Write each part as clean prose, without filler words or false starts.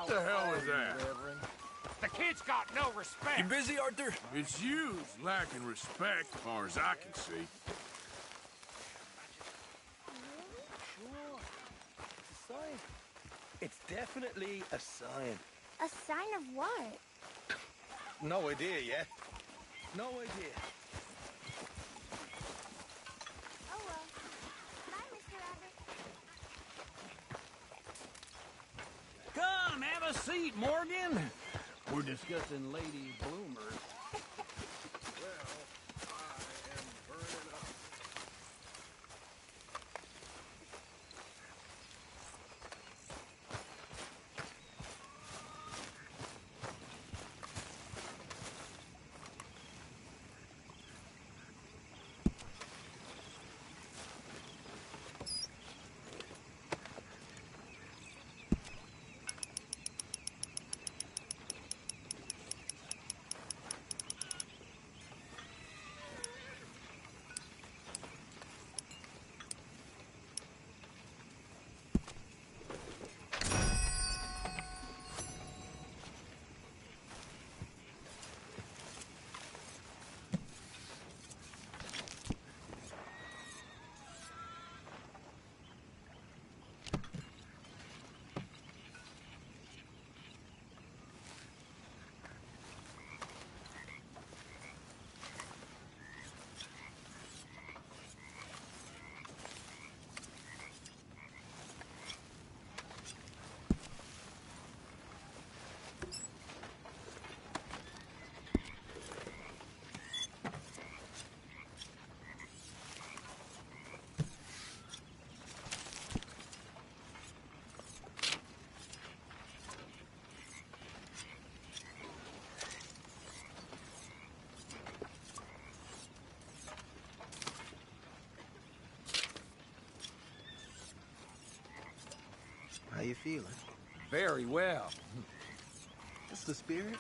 What the hell was that? The kid's got no respect. You busy, Arthur? It's you lacking respect, as far as I can see. Sure. It's a sign. It's definitely a sign. A sign of what? No idea yet. No idea. Oh well. Bye, Mr. Rabbit. Come, have a seat, Morgan. We're discussing Lady Bloomers. How you feeling? Very well. It's the spirit?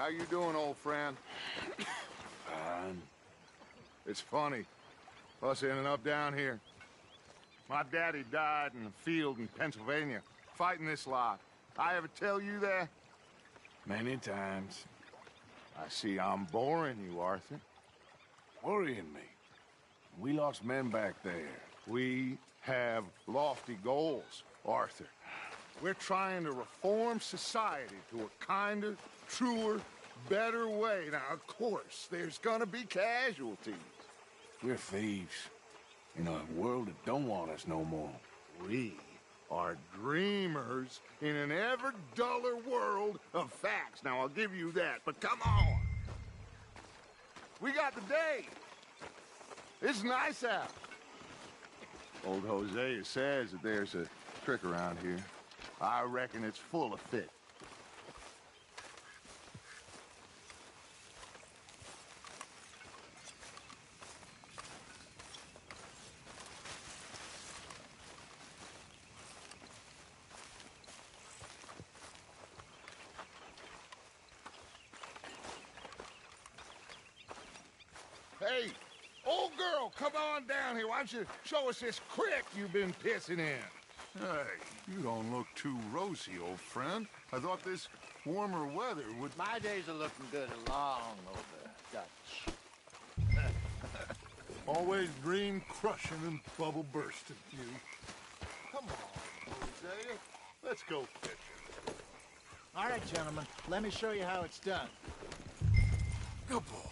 How you doing, old friend? Fine. It's funny, us ending up down here. My daddy died in a field in Pennsylvania, fighting this lot. I ever tell you that? Many times. I see I'm boring you, Arthur. Worrying me. We lost men back there. We have lofty goals, Arthur. We're trying to reform society to a kinder, truer, better way. Now, of course, there's gonna be casualties. We're thieves. In a world that don't want us no more. We are dreamers in an ever duller world of facts. Now, I'll give you that, but come on. We got the day. It's nice out. Old Hosea says that there's a trick around here. I reckon it's full of fit. Hey, Old girl, come on down here. Why don't you show us this creek you've been pissing in? Hey, you don't look too rosy, old friend. I thought this warmer weather would... My days are looking good along over Dutch. Always dream crushing and bubble bursting, you. Come on, Hosea. Let's go fishing. All right, gentlemen. Let me show you how it's done. Good boy.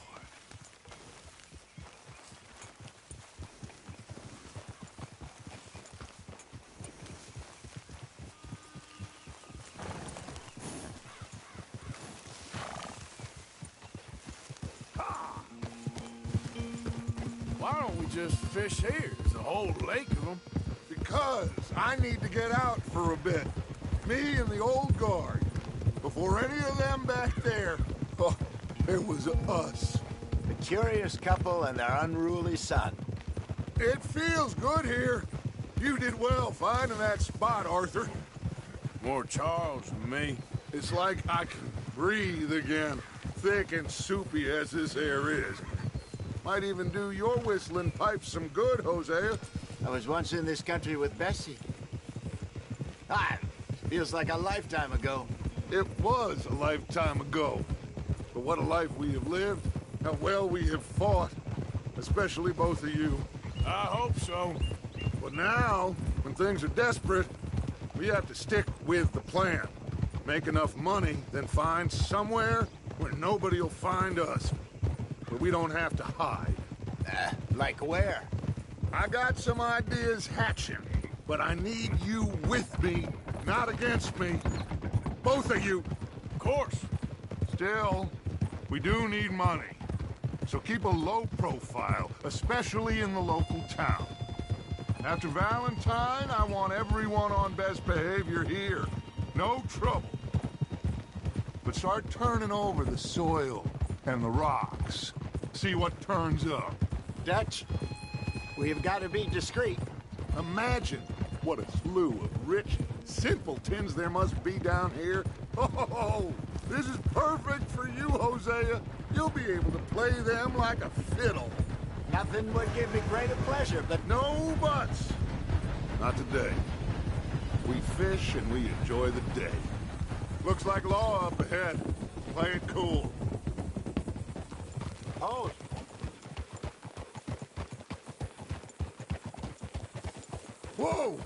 Why don't we just fish here? There's a whole lake of them. Because I need to get out for a bit. Me and the old guard. Before any of them back there, oh, it was us. The curious couple and their unruly son. It feels good here. You did well finding that spot, Arthur. More Charles than me. It's like I can breathe again, thick and soupy as this air is. Might even do your whistling pipes some good, Hosea. I was once in this country with Bessie. Feels like a lifetime ago. It was a lifetime ago. But what a life we have lived, how well we have fought. Especially both of you. I hope so. But now, when things are desperate, we have to stick with the plan. Make enough money, then find somewhere where nobody will find us. Where we don't have to hide. Like where? I got some ideas hatching, but I need you with me, not against me. Both of you. Of course. Still, we do need money. So keep a low profile, especially in the local town. After Valentine, I want everyone on best behavior here. No trouble. But start turning over the soil and the rocks. See what turns up. Dutch, we've got to be discreet. Imagine what a slew of rich simpletons there must be down here. Oh, this is perfect for you, Hosea. You'll be able to play them like a fiddle. Nothing would give me greater pleasure, but No buts. Not today. We fish and we enjoy the day. Looks like law up ahead. Play it cool. oh, Whoa!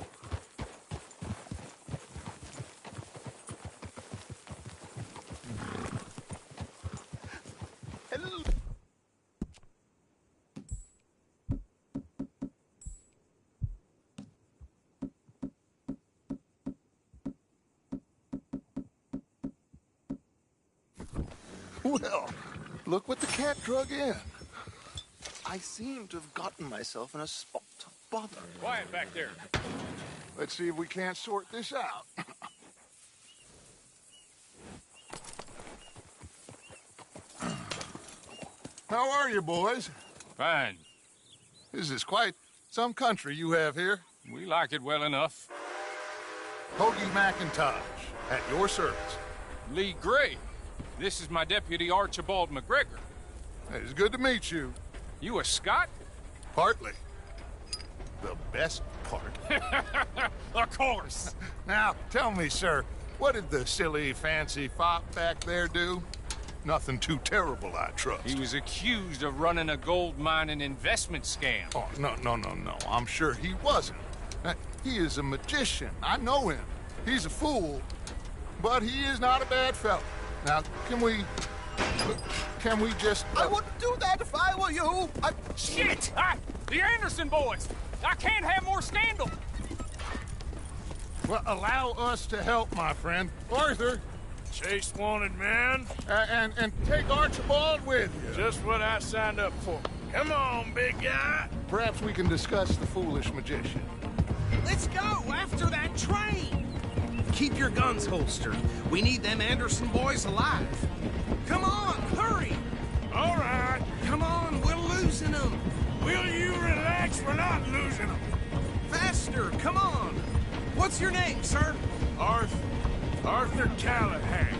Well, look what the cat drug in. I seem to have gotten myself in a spot of bother. Quiet back there. Let's see if we can't sort this out. How are you, boys? Fine. This is quite some country you have here. We like it well enough. Hoagie McIntosh, at your service. Lee Gray. This is my deputy Archibald McGregor. It's good to meet you. You a Scot? Partly. The best part. Of course. Now, tell me, sir, what did the silly, fancy fop back there do? Nothing too terrible, I trust. He was accused of running a gold mining investment scam. Oh, no. I'm sure he wasn't. He is a magician. I know him. He's a fool, but he is not a bad fellow. Now, can we just... I wouldn't do that if I were you. Shit! The Anderson boys! I can't have more scandal! Well, allow us to help, my friend. Arthur, Chase wanted man. and take Archibald with you. Just what I signed up for. Come on, big guy. Perhaps we can discuss the foolish magician. Let's go after that train! Keep your guns holstered. We need them Anderson boys alive. Come on, hurry! All right. Come on, we're losing them. Will you relax? We're not losing them. Faster, come on. What's your name, sir? Arthur Callahan.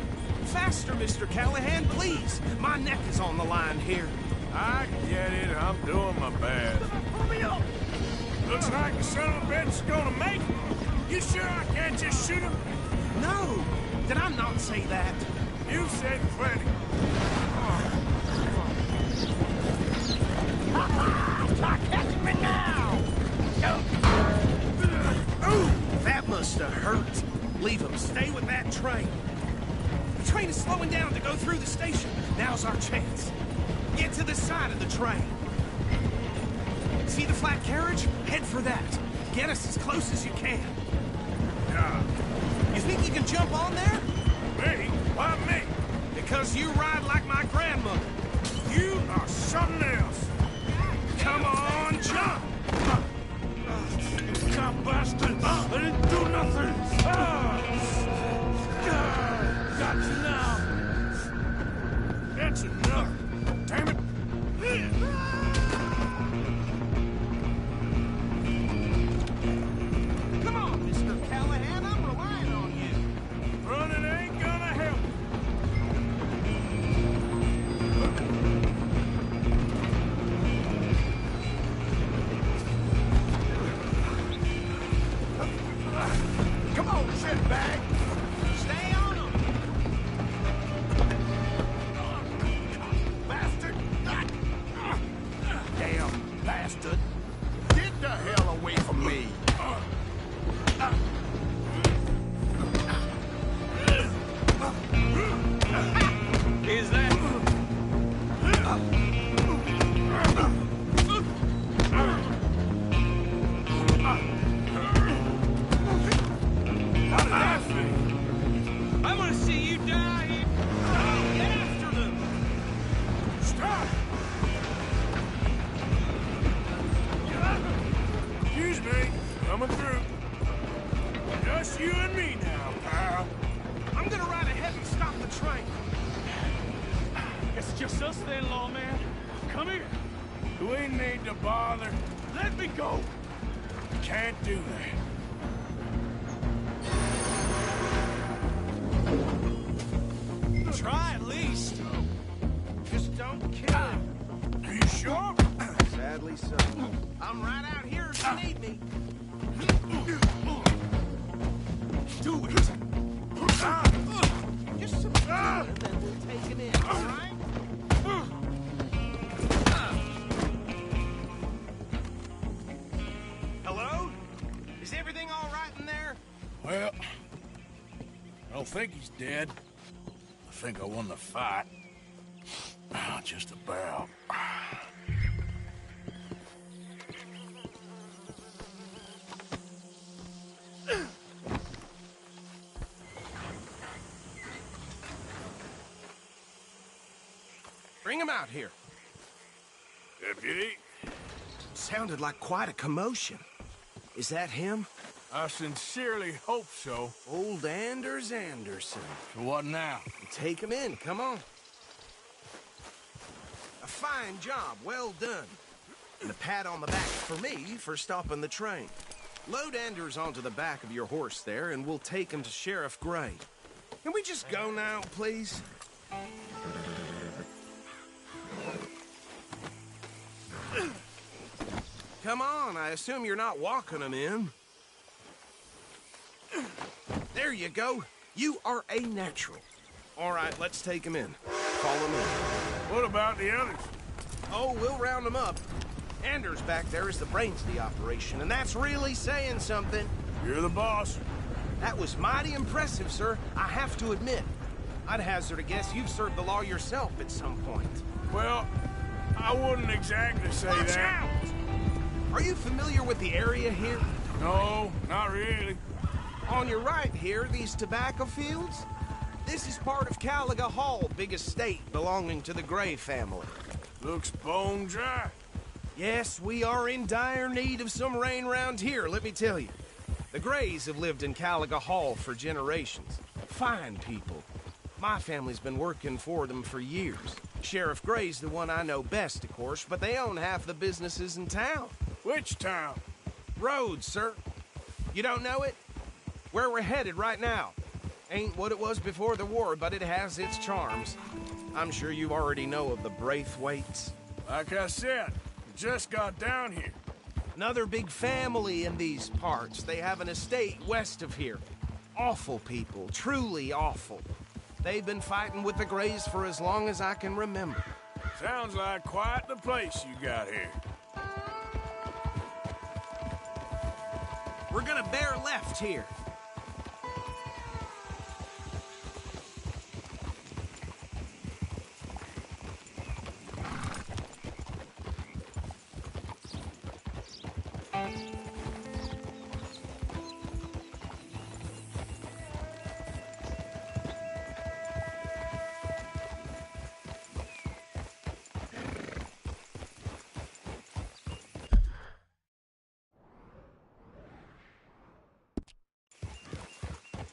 Faster, Mr. Callahan, please. My neck is on the line here. I get it. I'm doing my best. Pull me up! Looks like the son of a bitch is gonna make it. You sure I can't just shoot him? No! Did I not say that? You said plenty. Catch me now! Ooh, that must have hurt. Leave him. Stay with that train. The train is slowing down to go through the station. Now's our chance. Get to the side of the train. See the flat carriage? Head for that. Get us as close as you can. Yeah. You think you can jump on there? Me? Why me? Because you ride like my grandmother. You are something else. Come on, jump! God bastard! I didn't do nothing! Got you now! That's enough! Damn it! Come on, Mr. Callahan, I'm relying on you. Running ain't gonna help! Come on, shitbag! Stay on him! Bastard! Damn bastard! Get the hell away from me! Is that... How did that feel? I'm gonna see you die here. Get after them! Stop! Excuse me, coming through. Just you and me now, pal. I'm gonna ride ahead and stop the train. It's just us then, lawman. Come here. Do we need to bother? Let me go. Can't do that. Try at least. Just don't kill him. Are you sure? Sadly so. I'm right out here if you need me. Do it. Just some and then we'll take it in, all right? Hello? Is everything all right in there? Well, I don't think he's dead. I think I won the fight. Just about. Bring him out here. Deputy, Sounded like quite a commotion. Is that him? I sincerely hope so. Old Anders Anderson. So what now? Take him in, come on. A fine job, well done. And a pat on the back for me for stopping the train. Load Anders onto the back of your horse there, and we'll take him to Sheriff Gray. Can we just go now, please? Come on, I assume you're not walking him in. There you go. You are a natural. All right, let's take him in. Follow me. What about the others? Oh, we'll round them up. Anders back there is the brains of the operation, and that's really saying something. You're the boss. That was mighty impressive, sir. I have to admit. I'd hazard a guess you've served the law yourself at some point. Well, I wouldn't exactly say Watch that. out! Are you familiar with the area here? No, not really. On your right here, these tobacco fields? This is part of Caliga Hall, big estate belonging to the Gray family. Looks bone dry. Yes, we are in dire need of some rain round here, let me tell you. The Grays have lived in Caliga Hall for generations. Fine people. My family's been working for them for years. Sheriff Gray's the one I know best, of course, but they own half the businesses in town. Which town? Rhodes, sir. You don't know it? Where we're headed right now. Ain't what it was before the war, but it has its charms. I'm sure you already know of the Braithwaites. Like I said, we just got down here. Another big family in these parts. They have an estate west of here. Awful people, truly awful. They've been fighting with the Greys for as long as I can remember. Sounds like quite the place you got here. We're gonna bear left here.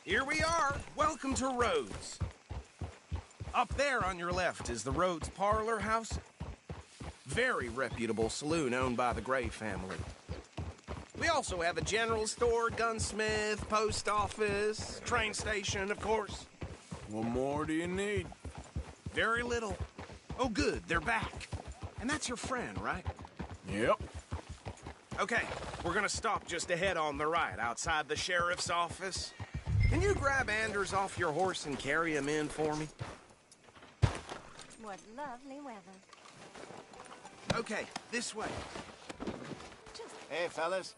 Here we are. Welcome to Rhodes. Up there on your left is the Rhodes Parlor House. Very reputable saloon owned by the Gray family. We also have a general store, gunsmith, post office, train station, of course. What more do you need? Very little. Oh, good, they're back. And that's your friend, right? Yep. Okay, we're gonna stop just ahead on the right, outside the sheriff's office. Can you grab Anders off your horse and carry him in for me? What lovely weather. Okay, this way. Hey, fellas.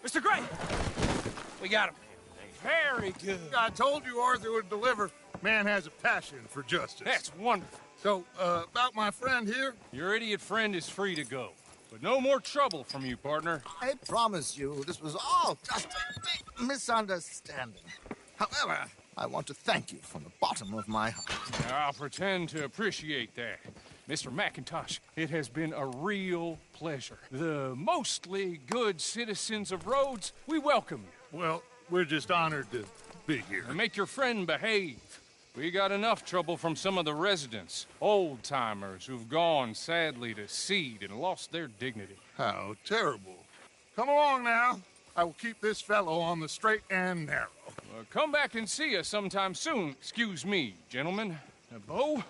Mr. Gray! We got him. Very good. I told you Arthur would deliver. Man has a passion for justice. That's wonderful. So, about my friend here? Your idiot friend is free to go. But no more trouble from you, partner. I promise you, this was all just a big misunderstanding. However, I want to thank you from the bottom of my heart. I'll pretend to appreciate that. Mr. McIntosh, it has been a real pleasure. The mostly good citizens of Rhodes, we welcome you. Well, we're just honored to be here. And make your friend behave. We got enough trouble from some of the residents, old-timers who've gone, sadly, to seed and lost their dignity. How terrible. Come along now. I will keep this fellow on the straight and narrow. Come back and see us sometime soon. Excuse me, gentlemen. Bo,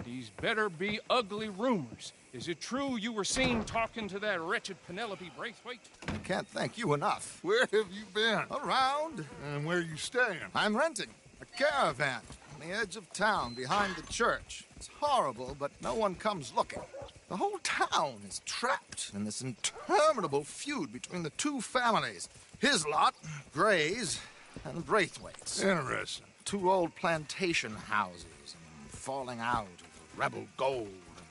these better be ugly rumors. Is it true you were seen talking to that wretched Penelope Braithwaite? I can't thank you enough. Where have you been? Around, And where you staying? I'm renting a caravan on the edge of town behind the church. It's horrible, but no one comes looking. The whole town is trapped in this interminable feud between the two families. His lot, Gray's, and Braithwaite's. Interesting. Two old plantation houses and falling out over rebel gold,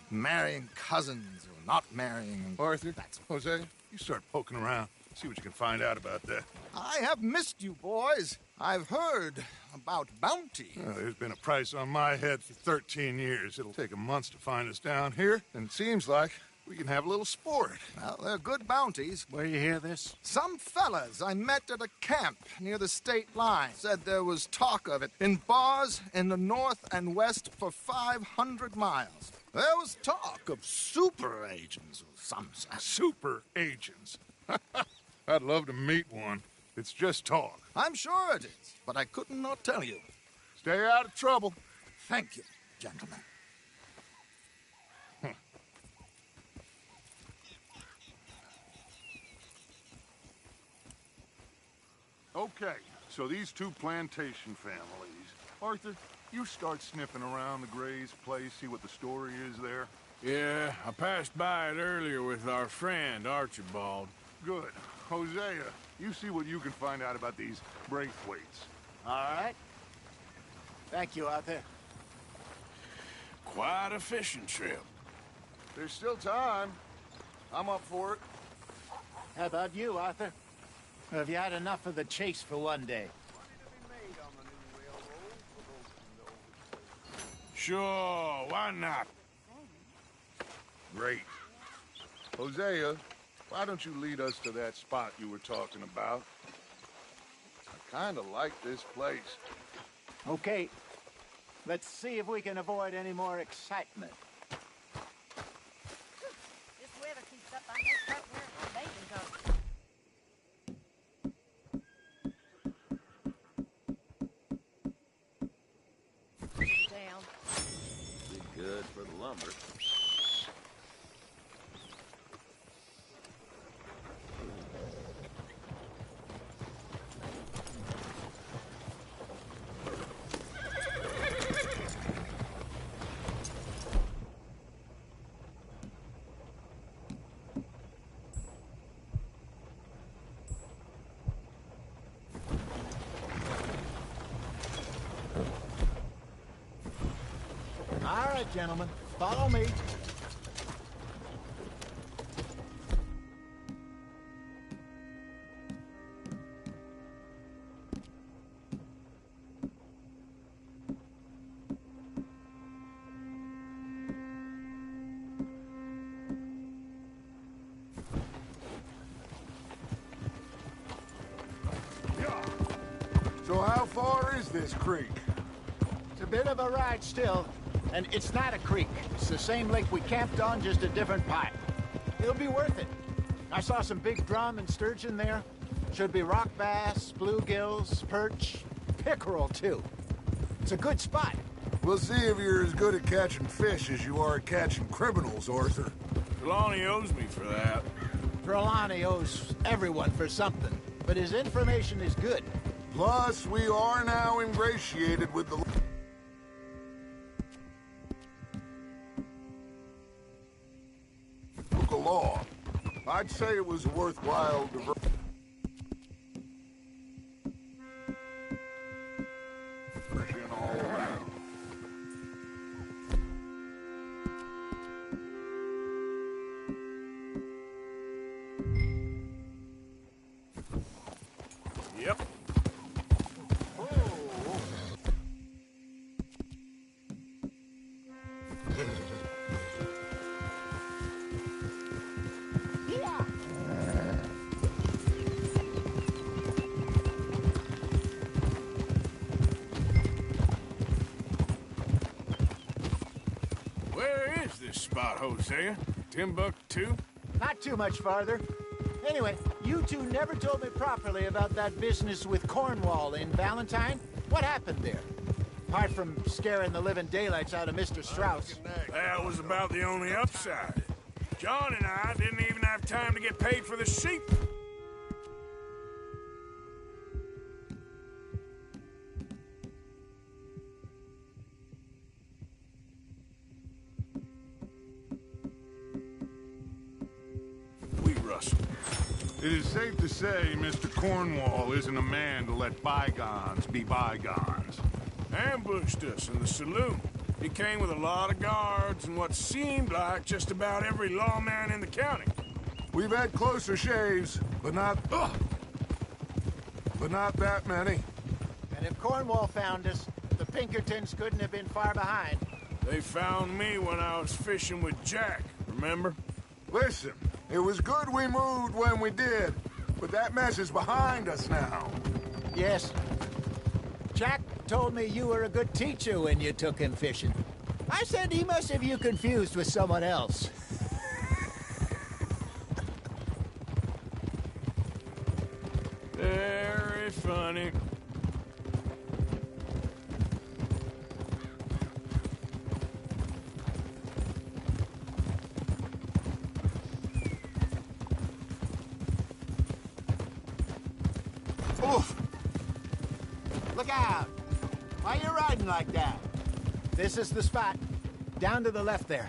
and marrying cousins or not marrying. Arthur, Jose, you start poking around. See what you can find out about that. I have missed you, boys. I've heard about bounty. Well, there's been a price on my head for 13 years. It'll take a month to find us down here, and it seems like we can have a little sport. Well, they're good bounties. Where you hear this? Some fellas I met at a camp near the state line said there was talk of it in bars in the north and west for 500 miles. There was talk of super agents or some such. Super agents. I'd love to meet one. It's just talk. I'm sure it is, but I couldn't not tell you. Stay out of trouble. Thank you, gentlemen. Okay, so these two plantation families. Arthur, you start sniffing around the Gray's place, see what the story is there. Yeah, I passed by it earlier with our friend, Archibald. Good. Hosea, you see what you can find out about these Braithwaites. All right. Thank you, Arthur. Quite a fishing trip. There's still time. I'm up for it. How about you, Arthur? Have you had enough of the chase for one day? Sure, why not? Great. Hosea, why don't you lead us to that spot you were talking about? I kind of like this place. Okay. Let's see if we can avoid any more excitement. This weather keeps up, I may start wearing my bathing coat. lumber. All right, gentlemen, follow me. So how far is this creek? It's a bit of a ride still, and it's not a creek. It's the same lake we camped on, just a different pipe. It'll be worth it. I saw some big drum and sturgeon there. Should be rock bass, bluegills, perch, pickerel, too. It's a good spot. We'll see if you're as good at catching fish as you are at catching criminals, Arthur. Trelawney owes me for that. Trelawney owes everyone for something, but his information is good. Plus, we are now ingratiated with the local law. I'd say it was a worthwhile diversion all around. Yep. Where is this spot, Hosea? Timbuktu? Not too much farther. Anyway, you two never told me properly about that business with Cornwall in Valentine. What happened there? Apart from scaring the living daylights out of Mr. Strauss. That was about the only upside. John and I didn't even have time to get paid for the sheep. We rustled. It is safe to say Mr. Cornwall isn't a man to let bygones be bygones. Ambushed us in the saloon. He came with a lot of guards and what seemed like just about every lawman in the county. We've had closer shaves, but not that many. And if Cornwall found us, the Pinkertons couldn't have been far behind. They found me when I was fishing with Jack, remember? Listen, it was good we moved when we did, but that mess is behind us now. Yes. Jack told me you were a good teacher when you took him fishing. I said he must have you confused with someone else. Very funny. Oof. Look out! Why you riding like that? This is the spot. Down to the left there.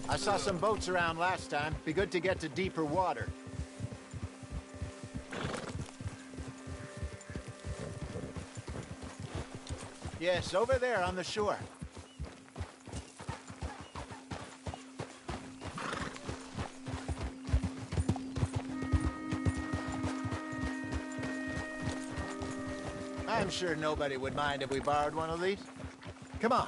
I saw some boats around last time. Be good to get to deeper water. Yes, over there on the shore. I'm sure nobody would mind if we borrowed one of these. Come on.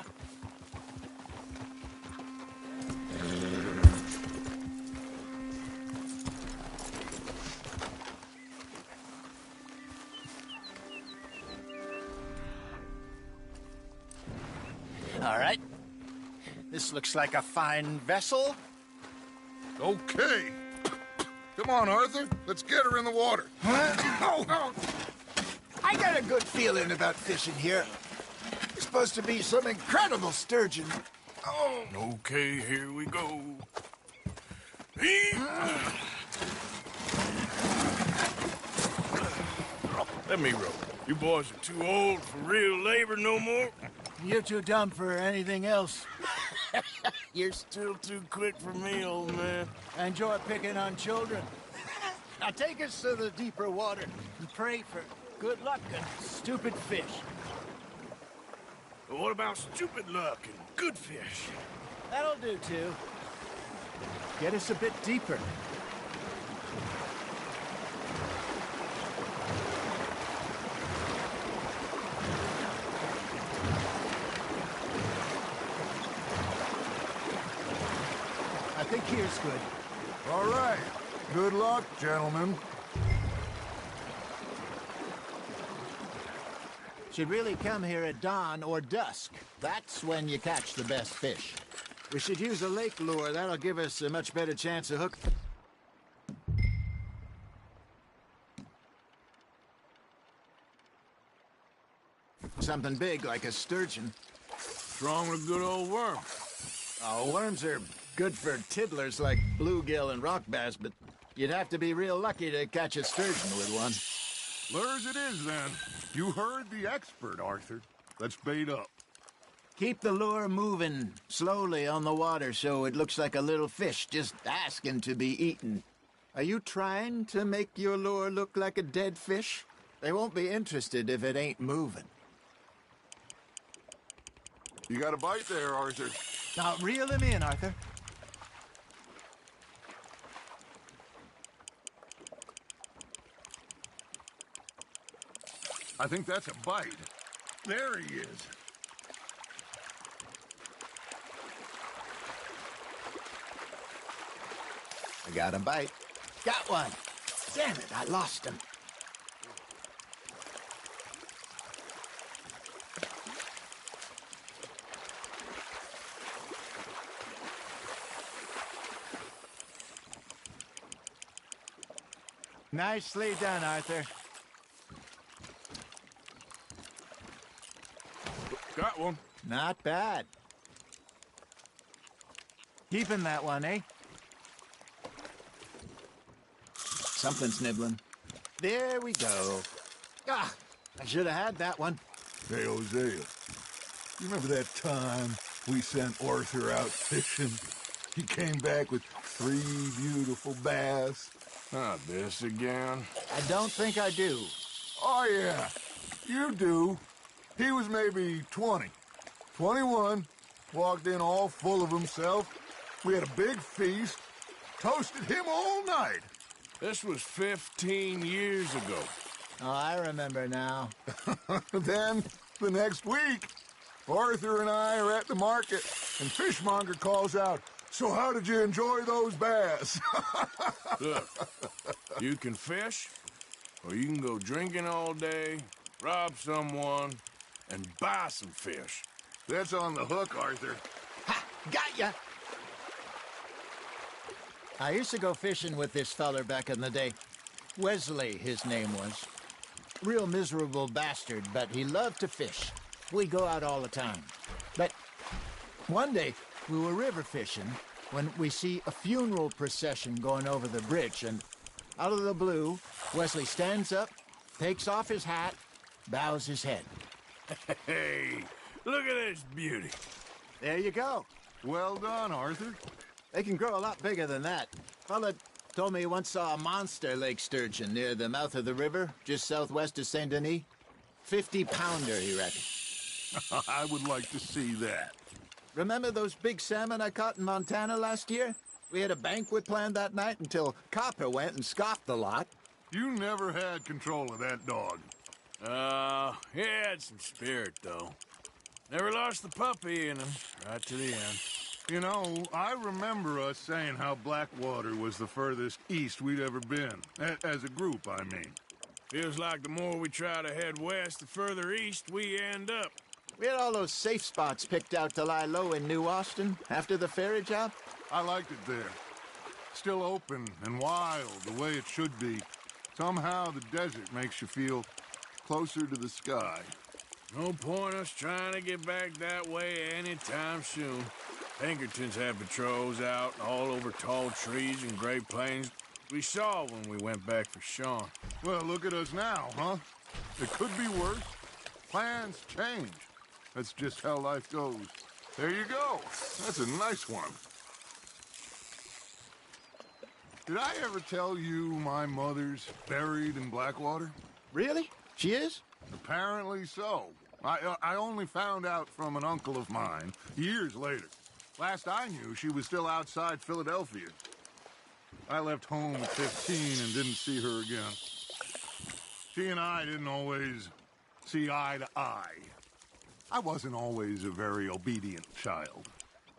All right. This looks like a fine vessel. Okay. Come on, Arthur. Let's get her in the water. Oh. I got a good feeling about fishing here. It's supposed to be some incredible sturgeon. Oh. Okay, here we go. Let me row. You boys are too old for real labor no more. You're too dumb for anything else. You're still too quick for me, old man. I enjoy picking on children. Now take us to the deeper water and pray for good luck and stupid fish. But what about stupid luck and good fish? That'll do, too. Get us a bit deeper. I think here's good. All right. Good luck, gentlemen. Should really come here at dawn or dusk. That's when you catch the best fish. We should use a lake lure. That'll give us a much better chance of hook. Something big like a sturgeon. Strong with a good old worm. Oh, worms are good for tiddlers like bluegill and rock bass, but you'd have to be real lucky to catch a sturgeon with one. Lures it is, then. You heard the expert, Arthur. Let's bait up. Keep the lure moving slowly on the water so it looks like a little fish just asking to be eaten. Are you trying to make your lure look like a dead fish? They won't be interested if it ain't moving. You got a bite there, Arthur. Now, reel him in, Arthur. I think that's a bite. There he is. I got a bite. Got one. Damn it, I lost him. Nicely done, Arthur. Got one. Not bad. Keeping that one, eh? Something's nibbling. There we go. Ah, I should have had that one. Hey, Hosea. You remember that time we sent Arthur out fishing? He came back with 3 beautiful bass. Not this again. I don't think I do. Oh, yeah. You do. He was maybe 20. 21. Walked in all full of himself. We had a big feast. Toasted him all night. This was 15 years ago. Oh, I remember now. Then, the next week, Arthur and I are at the market, and Fishmonger calls out, "So how did you enjoy those bass?" Look, you can fish, or you can go drinking all day, rob someone, and buy some fish. That's on the hook, Arthur. Ha! Got ya! I used to go fishing with this feller back in the day. Wesley, his name was. Real miserable bastard, but he loved to fish. We go out all the time. But one day, we were river fishing when we see a funeral procession going over the bridge, and out of the blue, Wesley stands up, takes off his hat, bows his head. Hey, look at this beauty. There you go. Well done, Arthur. They can grow a lot bigger than that. Fella told me he once saw a monster lake sturgeon near the mouth of the river, just southwest of Saint Denis. 50-pounder, he reckoned. I would like to see that. Remember those big salmon I caught in Montana last year? We had a banquet planned that night until Copper went and scoffed the lot. You never had control of that dog. He had some spirit, though. Never lost the puppy in him, right to the end. You know, I remember us saying how Blackwater was the furthest east we'd ever been. As a group, I mean. Feels like the more we try to head west, the further east we end up. We had all those safe spots picked out to lie low in New Austin after the ferry job. I liked it there. Still open and wild, the way it should be. Somehow the desert makes you feel closer to the sky. No point us trying to get back that way anytime soon. Pinkertons had patrols out all over tall trees and Great Plains. We saw when we went back for Sean. Well, look at us now, huh? It could be worse. Plans change. That's just how life goes. There you go. That's a nice one. Did I ever tell you my mother's buried in Blackwater? Really? She is? Apparently so. I only found out from an uncle of mine years later. Last I knew, she was still outside Philadelphia. I left home at 15 and didn't see her again. She and I didn't always see eye to eye. I wasn't always a very obedient child.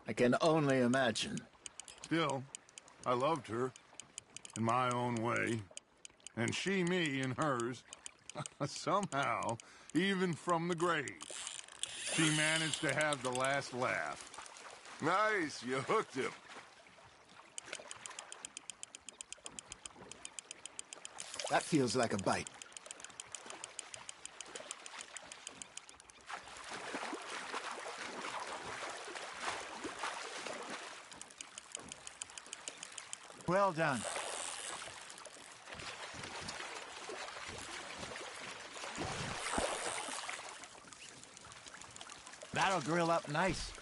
I can only imagine. Still, I loved her in my own way, and she me in hers. Somehow, even from the grave, she managed to have the last laugh. Nice, you hooked him. That feels like a bite. Well done. That'll grill up nice.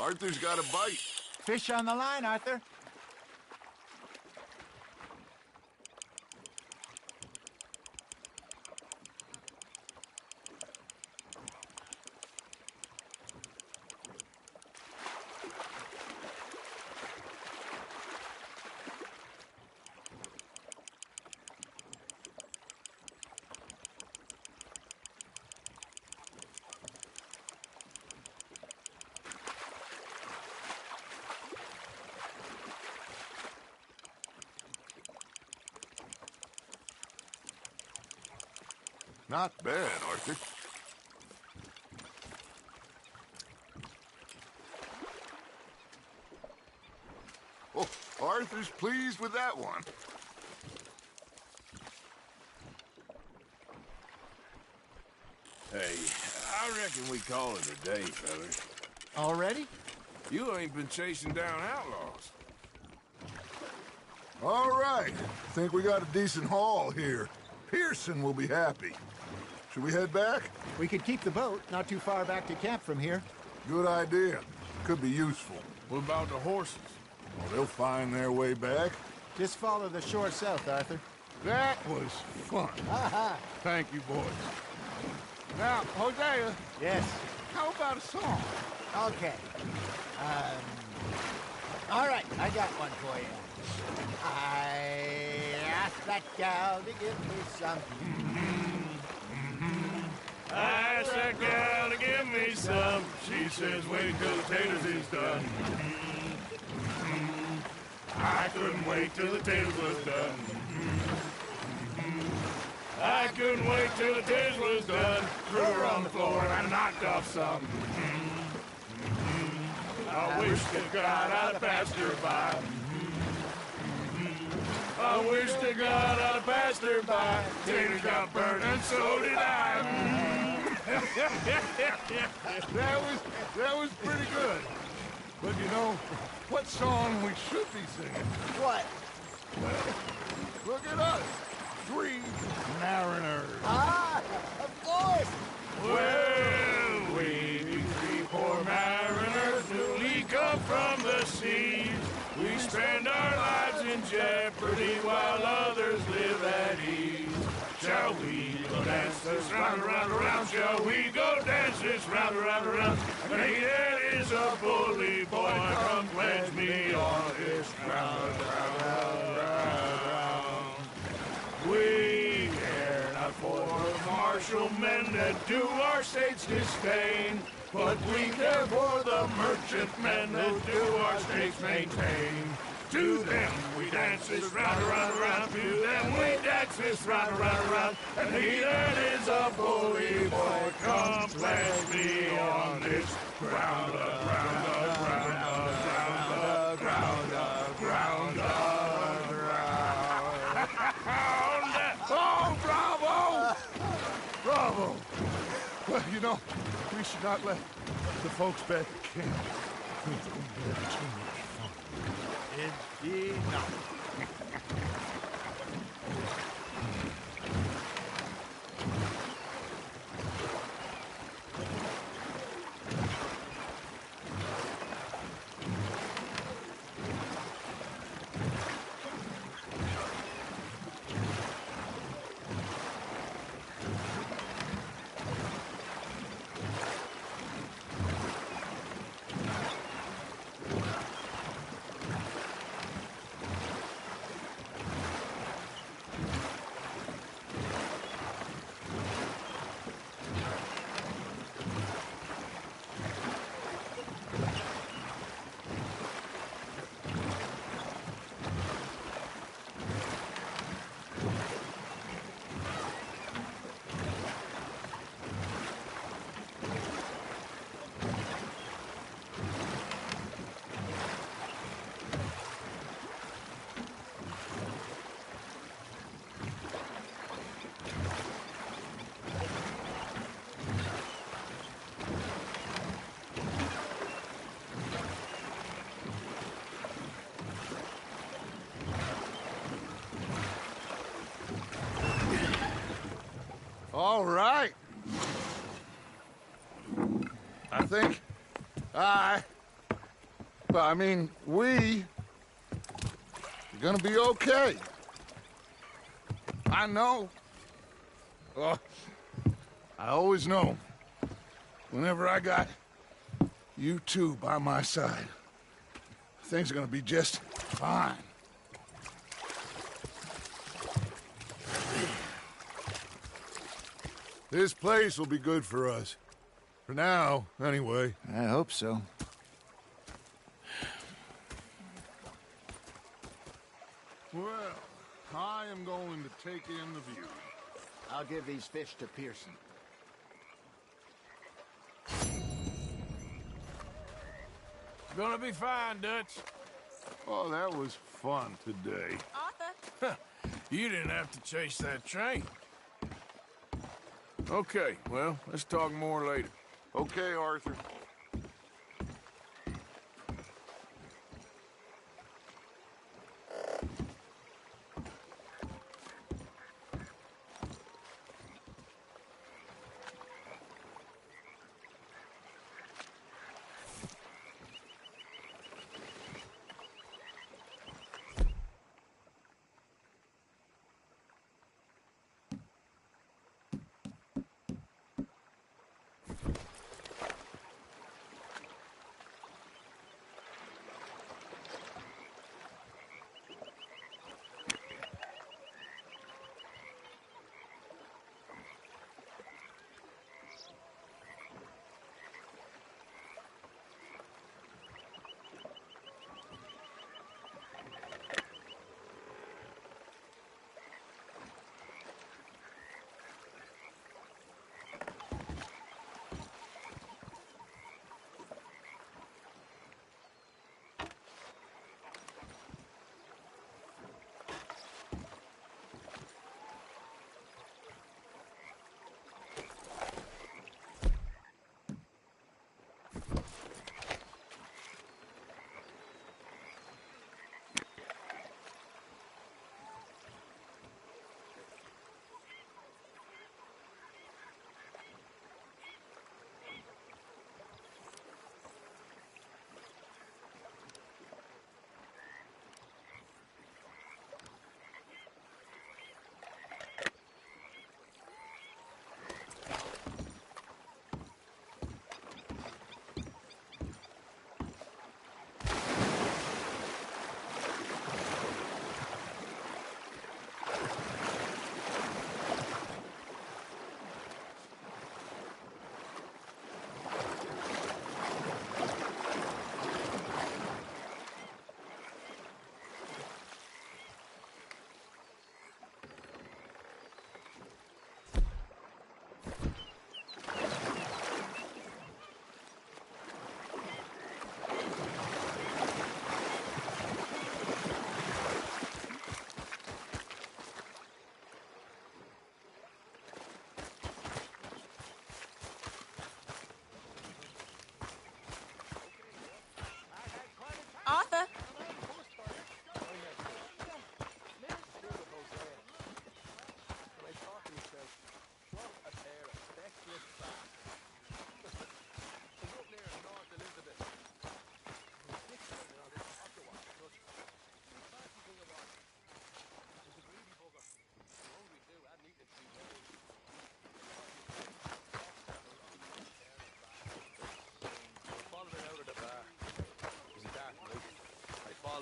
Arthur's got a bite. Fish on the line, Arthur. Not bad, Arthur. Oh, Arthur's pleased with that one. Hey, I reckon we call it a day, fellas. Already? You ain't been chasing down outlaws. All right. Think we got a decent haul here. Pearson will be happy. Should we head back? We could keep the boat not too far back to camp from here. Good idea. Could be useful. What about the horses? Well, they'll find their way back. Just follow the shore south, Arthur. That was fun. Thank you, boys. Now, Hosea, Yes. how about a song? Okay. All right, I got one for you. I asked that gal to give me some. I asked that gal to give me some. She says, wait till the taters is done. I couldn't wait till the taters was done. I couldn't wait till the taters was done. Threw her on the floor and I knocked off some. I wish to God I'd passed her by. I wish to God I'd passed her by. Taters got burned and so did I. That was pretty good. But you know, what song we should be singing? What? Look at us. 3 mariners. Ah, of course. Well, we 3 poor mariners newly come from the seas. jeopardy while others live at ease. Shall we go dance this round, around, around? Shall we go dance this round, around, around? And here is a bully boy, come pledge me on his round, round, round, round. We care not for the martial men that do our state's disdain, but we care for the merchant men that do our states maintain. To them we dance this round, around, around. To them we dance this round, around, around. And he that is a bully boy, come pledge me on this ground, ground, ground, ground, ground, ground, ground. Oh, bravo! Bravo! Well, you know, we should not let the folks back at camp think that we had too much fun. Enough. All right. I think we are gonna be okay. I know. Oh, I always know. Whenever I got you two by my side, things are gonna be just fine. This place will be good for us. For now, anyway. I hope so. Well, I am going to take in the view. I'll give these fish to Pearson. Gonna be fine, Dutch. Oh, that was fun today. Arthur? You didn't have to chase that train. Okay, well, let's talk more later. Okay, Arthur.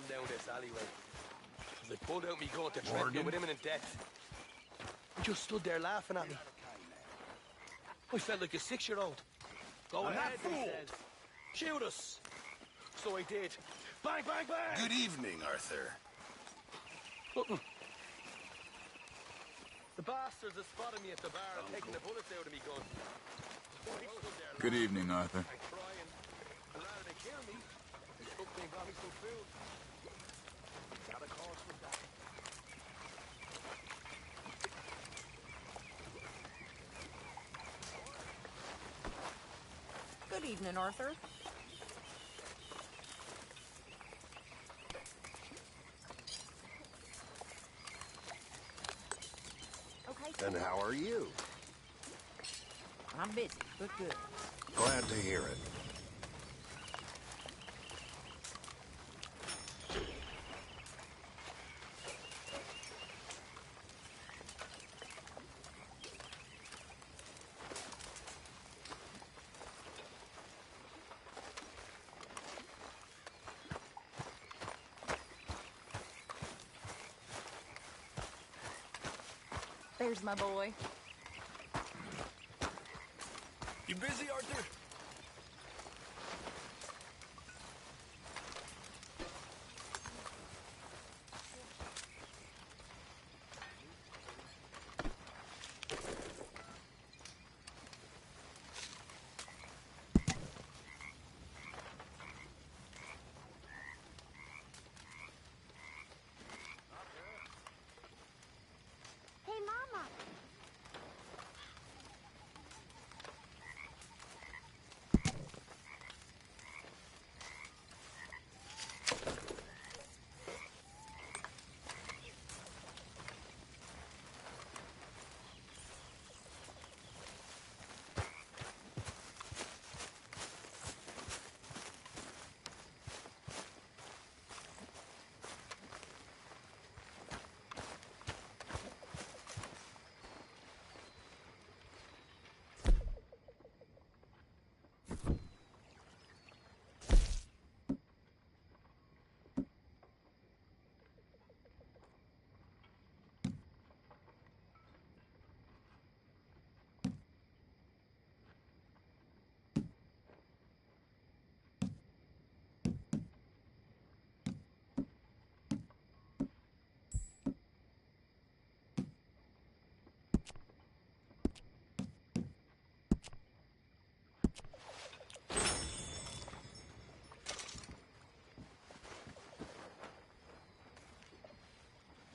down this alleyway. As I pulled out me gun to threaten you with imminent death. You just stood there laughing at me. I felt like a 6-year-old. Go ahead, he says. Shoot us. So I did. Bang, bang, bang! Good evening, Arthur. Nothing. The bastards have spotted me at the bar and taken the bullets out of me gun. Good evening, Arthur. I'm crying. And rather than kill me, they took me and got me some food. Got a cause for that. Good evening, Arthur. Okay. And how are you? I'm busy, but good. Glad to hear it. There's my boy. You busy, Arthur? Hey, Mama.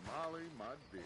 Molly, my dear.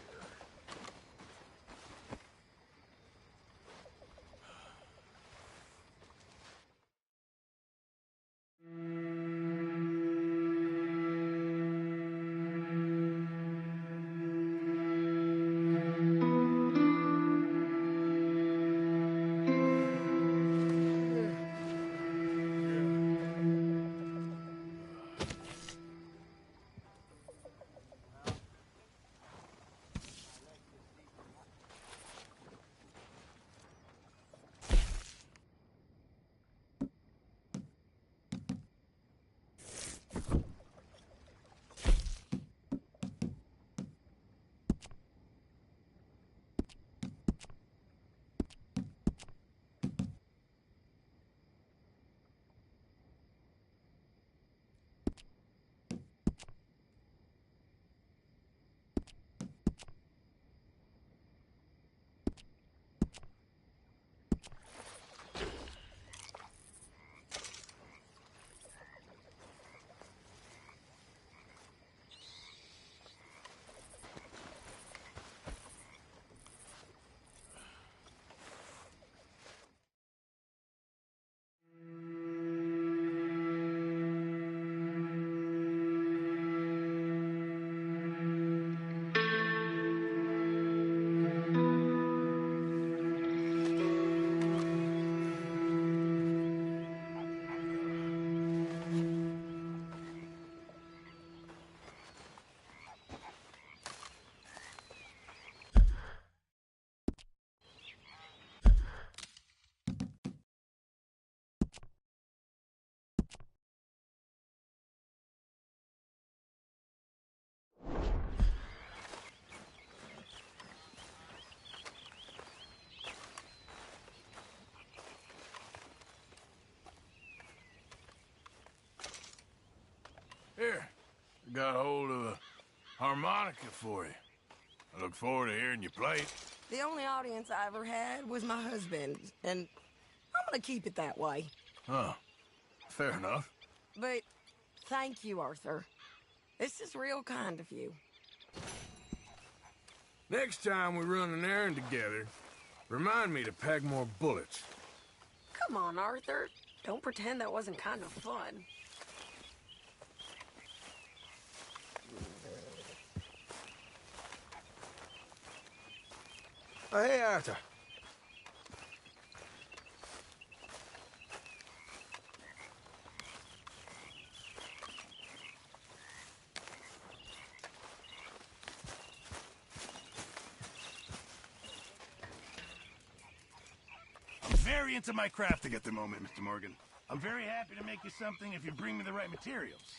got hold of a harmonica for you. I look forward to hearing you play it. The only audience I ever had was my husband, and I'm gonna keep it that way. Huh. Fair enough. But thank you, Arthur. This is real kind of you. Next time we run an errand together, remind me to pack more bullets. Come on, Arthur. Don't pretend that wasn't kind of fun. Oh, hey, Arthur. I'm very into my crafting at the moment, Mr. Morgan. I'm very happy to make you something if you bring me the right materials.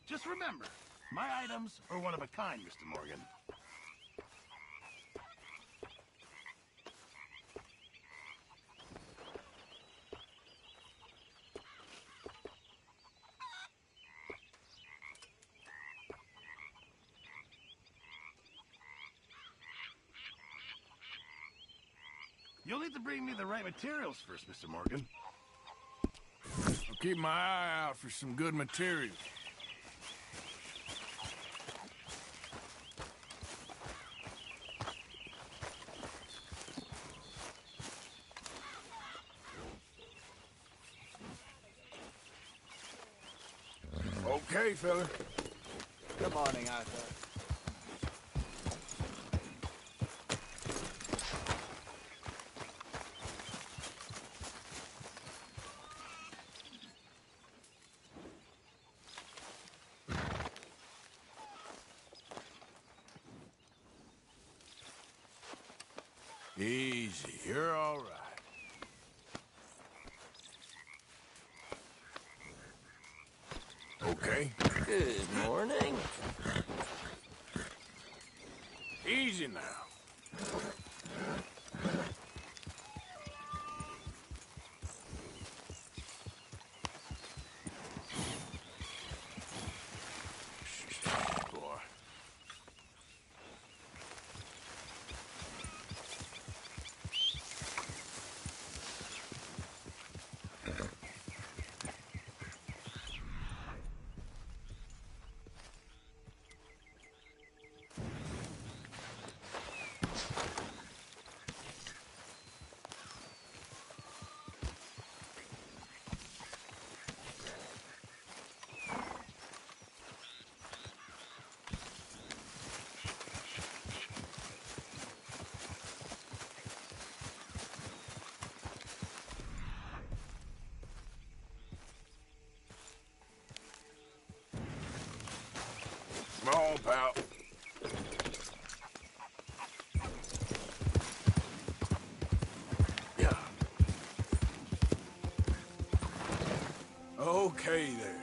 Just remember, my items are one of a kind, Mr. Morgan. You'll need to bring me the right materials first, Mr. Morgan. I'll keep my eye out for some good materials. Okay, fella. Good morning, Arthur. Easy, you're all right. Okay. Good morning. Easy now. Boy. Come on, pal. Yeah. Okay there.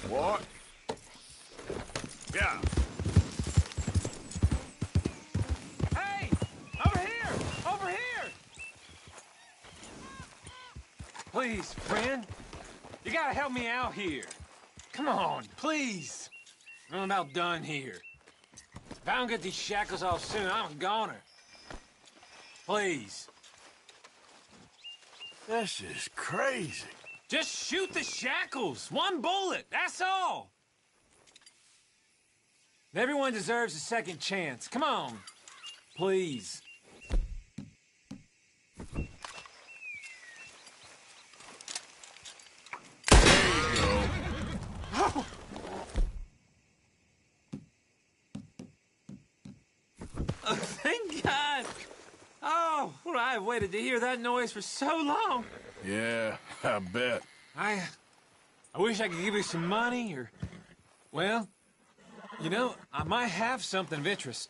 What? Yeah. Hey! Over here! Over here! Please, friend. You gotta help me out here. Come on, please. I'm about done here. If I don't get these shackles off soon, I'm a goner. Please. This is crazy. Just shoot the shackles. One bullet, that's all. Everyone deserves a second chance. Come on. Please. Oh. Oh, thank God. Oh, well, I've waited to hear that noise for so long. Yeah, I bet. I wish I could give you some money, or... Well, you know, I might have something of interest.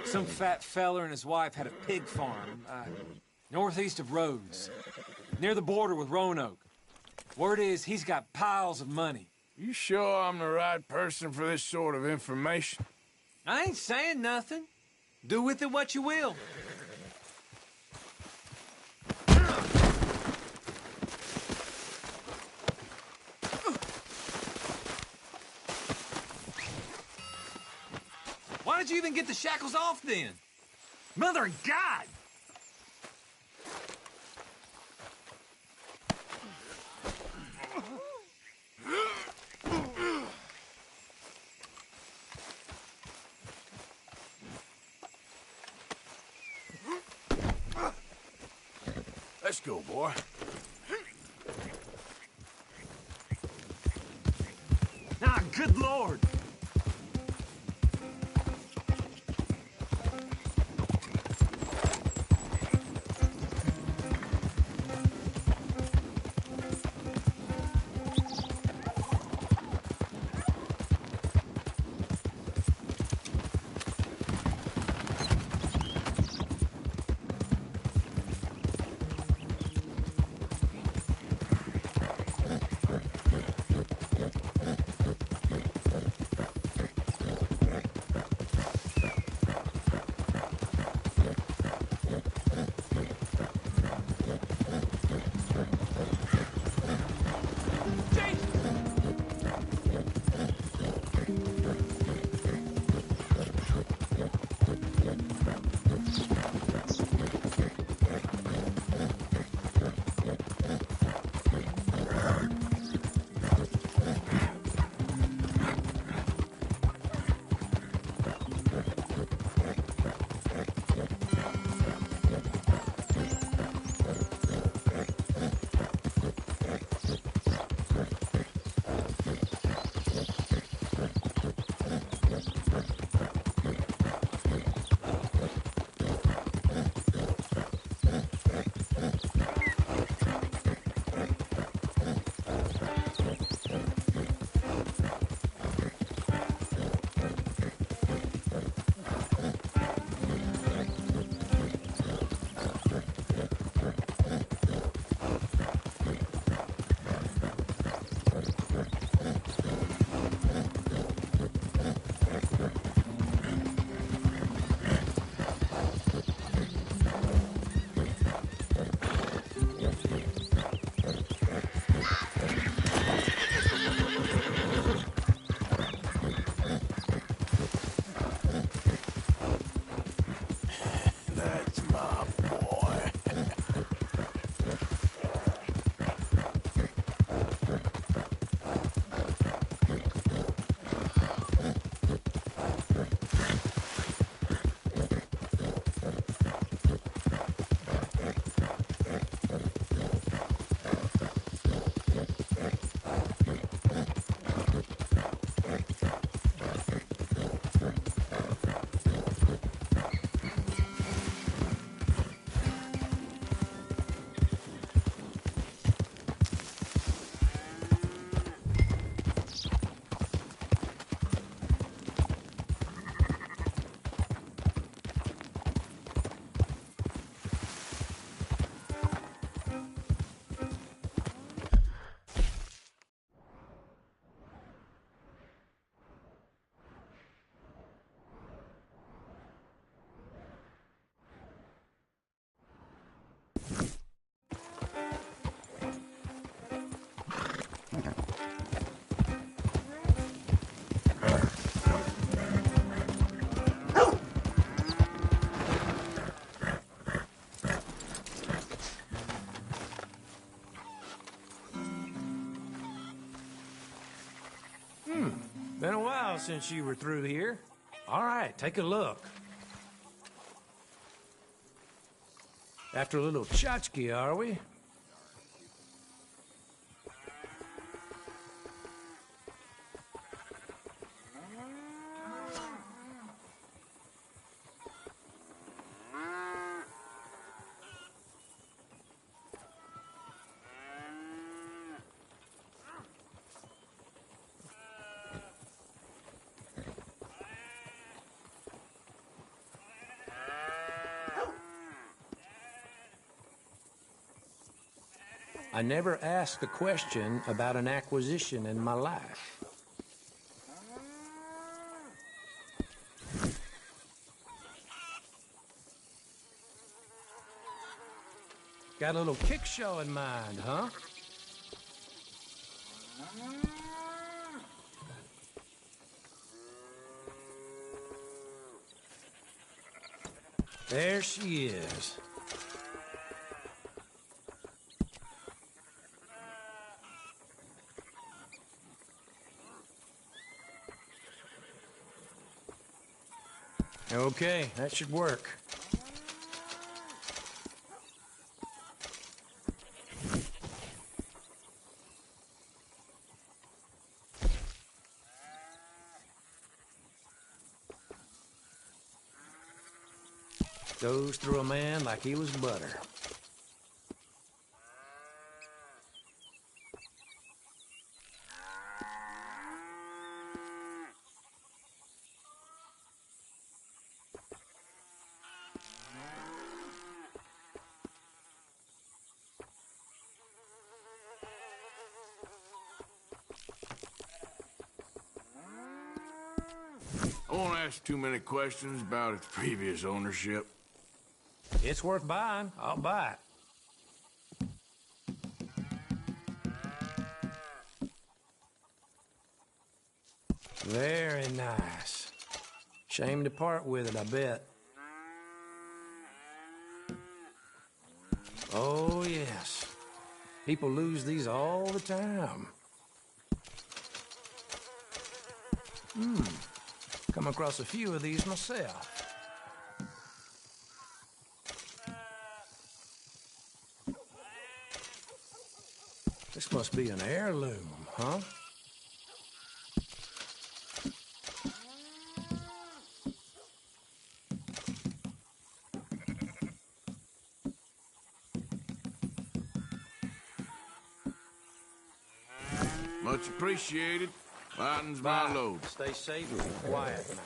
Some fat feller and his wife had a pig farm, northeast of Rhodes, near the border with Roanoke. Word is, he's got piles of money. You sure I'm the right person for this sort of information? I ain't saying nothing. Do with it what you will. Why did you even get the shackles off then? Mother of God! Let's go, boy. Ah, good Lord! Been a while since you were through here. All right, take a look. After a little tchotchke, are we? I never asked a question about an acquisition in my life. Got a little kick show in mind, huh? There she is. Okay, that should work. Goes through a man like he was butter. I won't ask too many questions about its previous ownership. It's worth buying. I'll buy it. Very nice. Shame to part with it, I bet. Oh, yes. People lose these all the time. Come across a few of these myself. This must be an heirloom, huh? Much appreciated. Lightens my load. Stay safe and quiet now.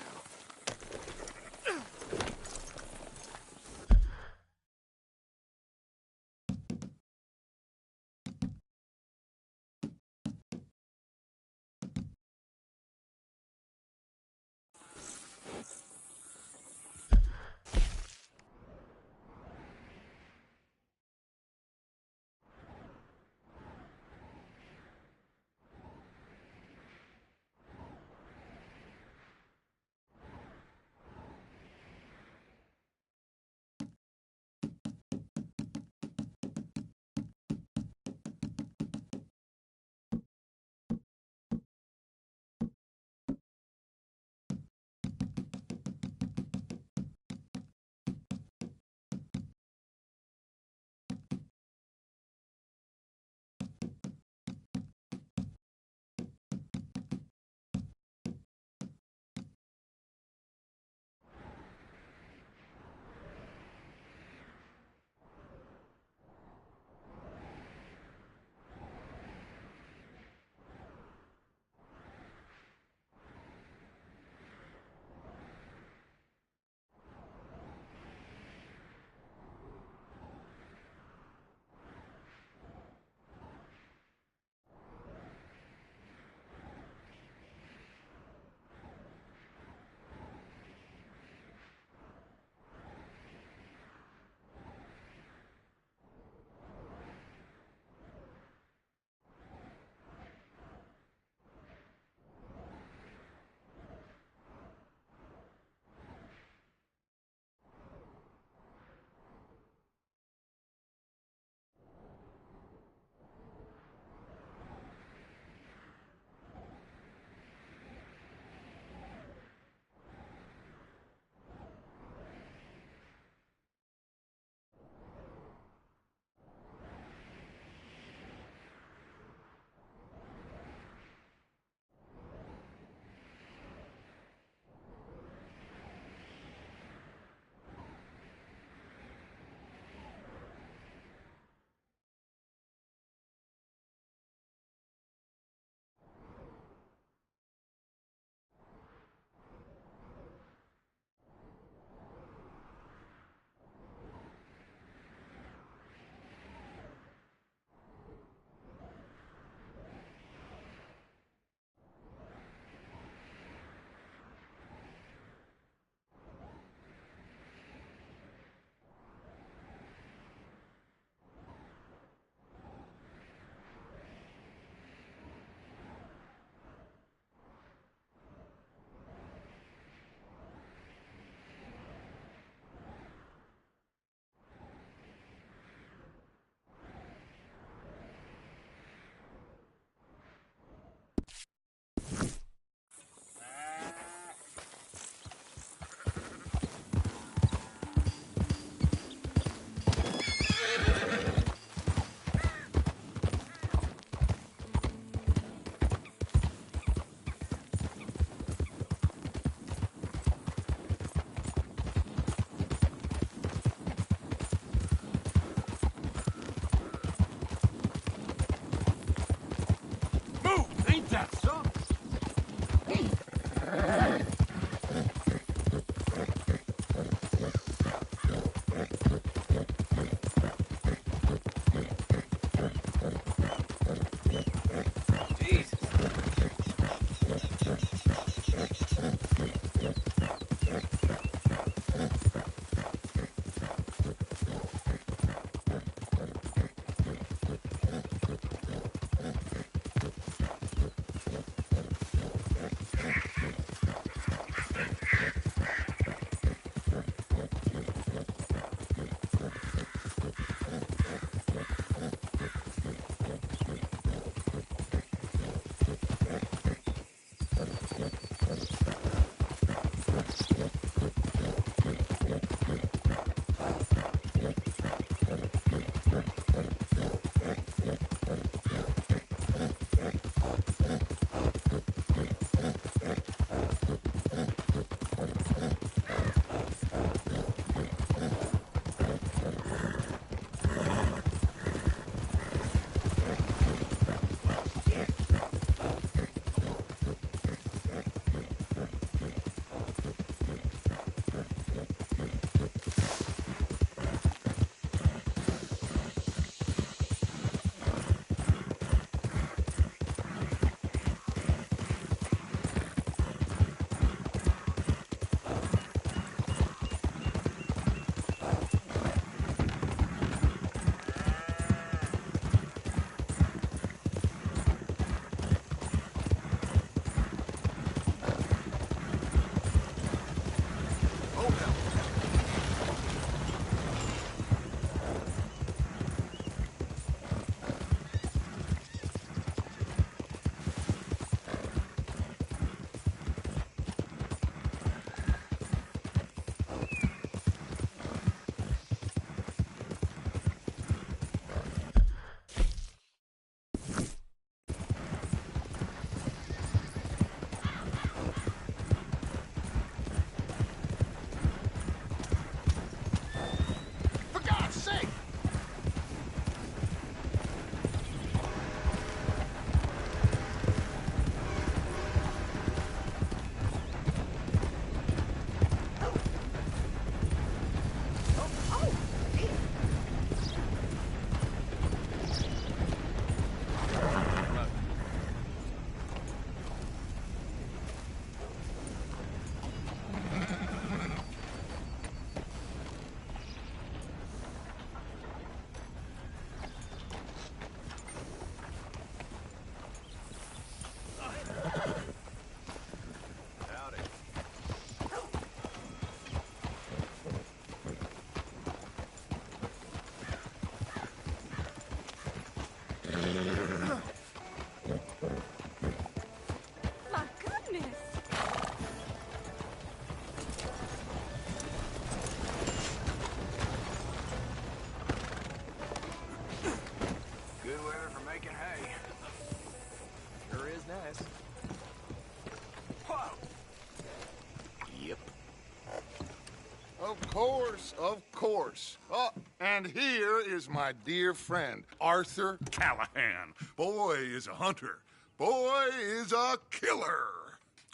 course, of course. Oh, and here is my dear friend, Arthur Callahan. Boy is a hunter. Boy is a killer.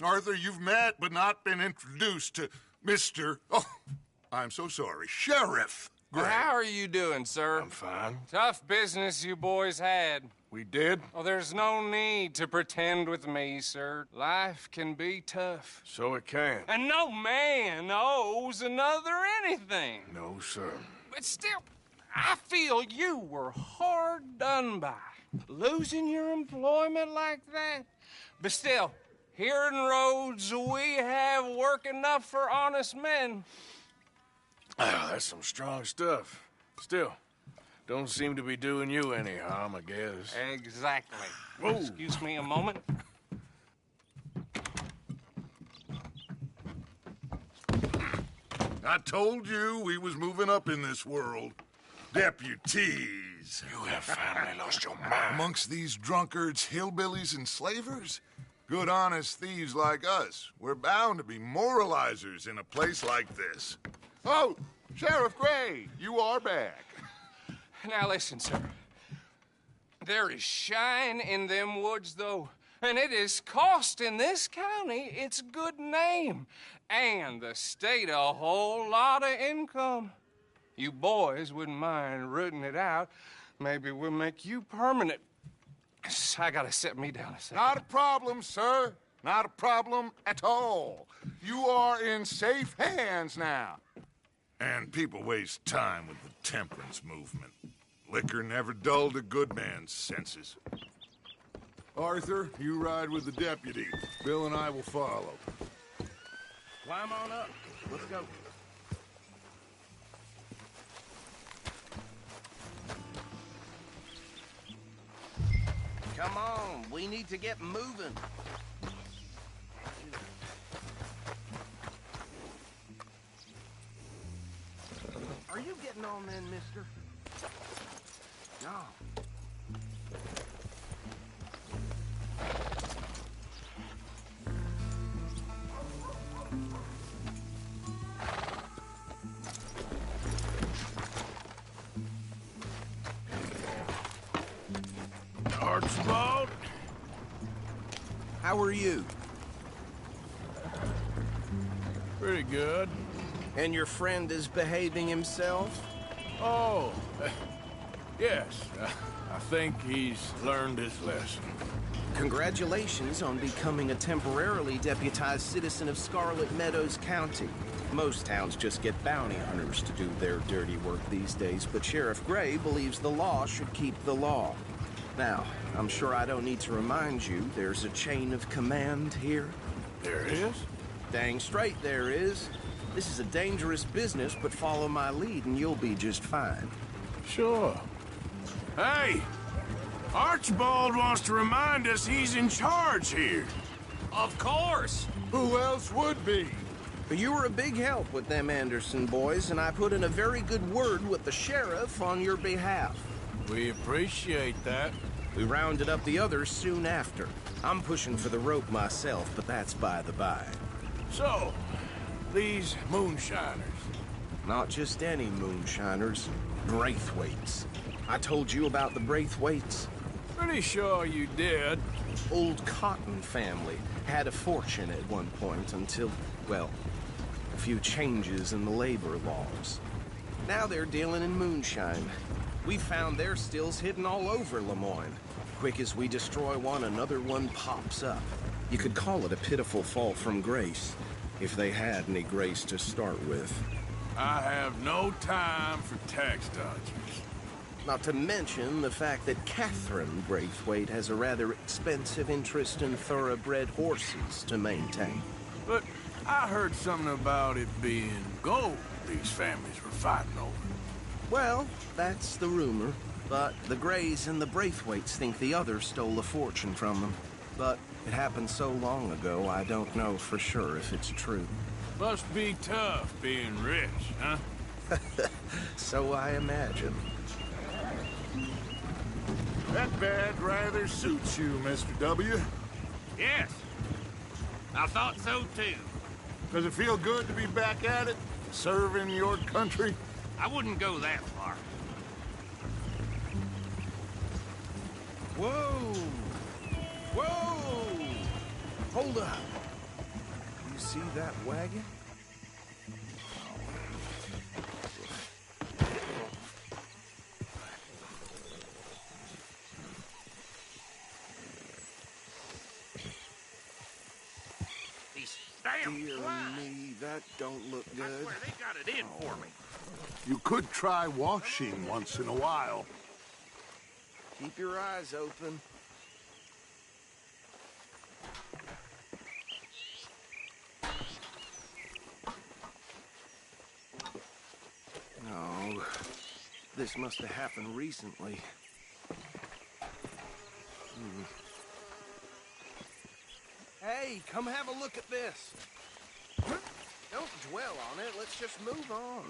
Arthur, you've met but not been introduced to Mr. Oh, I'm so sorry, Sheriff Gray. How are you doing, sir? I'm fine. Tough business you boys had. We did? Oh, there's no need to pretend with me, sir. Life can be tough. So it can. And no man owes another anything. No, sir. But still, I feel you were hard done by. Losing your employment like that. But still, here in Rhodes, we have work enough for honest men. Ah, that's some strong stuff. Still, don't seem to be doing you any harm, I guess. Exactly. Whoa. Excuse me a moment. I told you we was moving up in this world. Deputies. You have finally lost your mind. Amongst these drunkards, hillbillies, and slavers? Good, honest thieves like us. We're bound to be moralizers in a place like this. Oh, Sheriff Gray, you are back. Now listen, sir. There is shine in them woods, though, and it is costing this county its good name and the state a whole lot of income. You boys wouldn't mind rooting it out. Maybe we'll make you permanent. I gotta sit me down a second. Not a problem, sir. Not a problem at all. You are in safe hands now. And people waste time with the temperance movement. Liquor never dulled a good man's senses. Arthur, you ride with the deputy. Bill and I will follow. Climb on up. Let's go. Come on, we need to get moving. Are you getting on then, mister? No. Archibald? How are you? Pretty good. And your friend is behaving himself? Oh, yes. I think he's learned his lesson. Congratulations on becoming a temporarily deputized citizen of Scarlet Meadows County. Most towns just get bounty hunters to do their dirty work these days, but Sheriff Gray believes the law should keep the law. Now, I'm sure I don't need to remind you there's a chain of command here. There is? Dang straight there is. This is a dangerous business, but follow my lead and you'll be just fine. Sure. Hey! Archibald wants to remind us he's in charge here. Of course. Who else would be? You were a big help with them Anderson boys, and I put in a very good word with the sheriff on your behalf. We appreciate that. We rounded up the others soon after. I'm pushing for the rope myself, but that's by the by. So, these moonshiners. Not just any moonshiners, Braithwaites. I told you about the Braithwaites? Pretty sure you did. Old Cotton family had a fortune at one point until, well, a few changes in the labor laws. Now they're dealing in moonshine. We found their stills hidden all over Lemoyne. Quick as we destroy one, another one pops up. You could call it a pitiful fall from grace, if they had any grace to start with. I have no time for tax dodgers. Not to mention the fact that Catherine Braithwaite has a rather expensive interest in thoroughbred horses to maintain. But I heard something about it being gold these families were fighting over. Well, that's the rumor. But the Grays and the Braithwaites think the other stole a fortune from them. But it happened so long ago, I don't know for sure if it's true. Must be tough being rich, huh? So I imagine. That bad rather suits you, Mr. W. Yes. I thought so, too. Does it feel good to be back at it? serving your country? I wouldn't go that far. Whoa! Whoa! Hold up. You see that wagon? Damn, Dear me, that don't look good. I swear they got it in for me. You could try washing once in a while. Keep your eyes open. No, this must have happened recently. Hey, come have a look at this. Don't dwell on it. Let's just move on.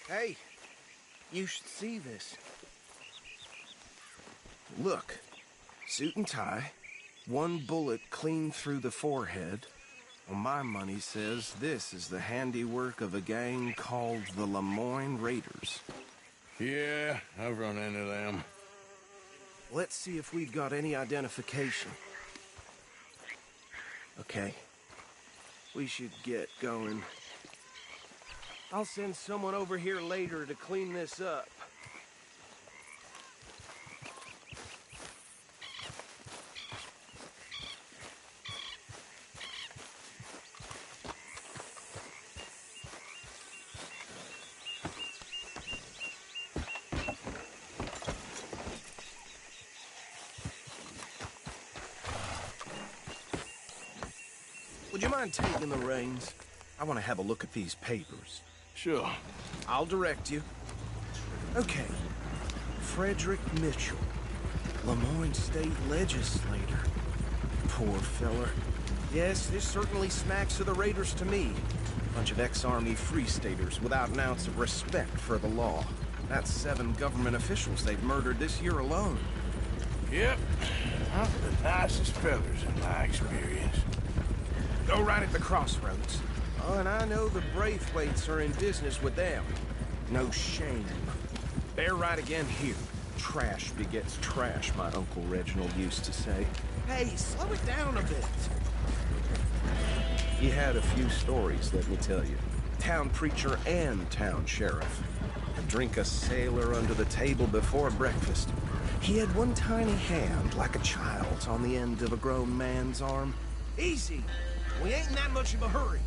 Hey, you should see this. Look, suit and tie, one bullet clean through the forehead. Well, my money says this is the handiwork of a gang called the Lemoyne Raiders. Yeah, I've run into them. Let's see if we've got any identification. Okay. We should get going. I'll send someone over here later to clean this up. Would you mind taking the reins? I want to have a look at these papers. Sure. I'll direct you. Okay. Frederick Mitchell, Lemoyne State Legislator. Poor feller. Yes, this certainly smacks of the Raiders to me. Bunch of ex-Army Free Staters without an ounce of respect for the law. That's 7 government officials they've murdered this year alone. Yep. Not the nicest fellas in my experience. Go right at the crossroads. Oh, and I know the Braithwaites are in business with them. No shame. Bear right again here. Trash begets trash, my Uncle Reginald used to say. Hey, slow it down a bit. He had a few stories, let me tell you. Town preacher and town sheriff. Could drink a sailor under the table before breakfast. He had one tiny hand, like a child's, on the end of a grown man's arm. Easy! We ain't in that much of a hurry.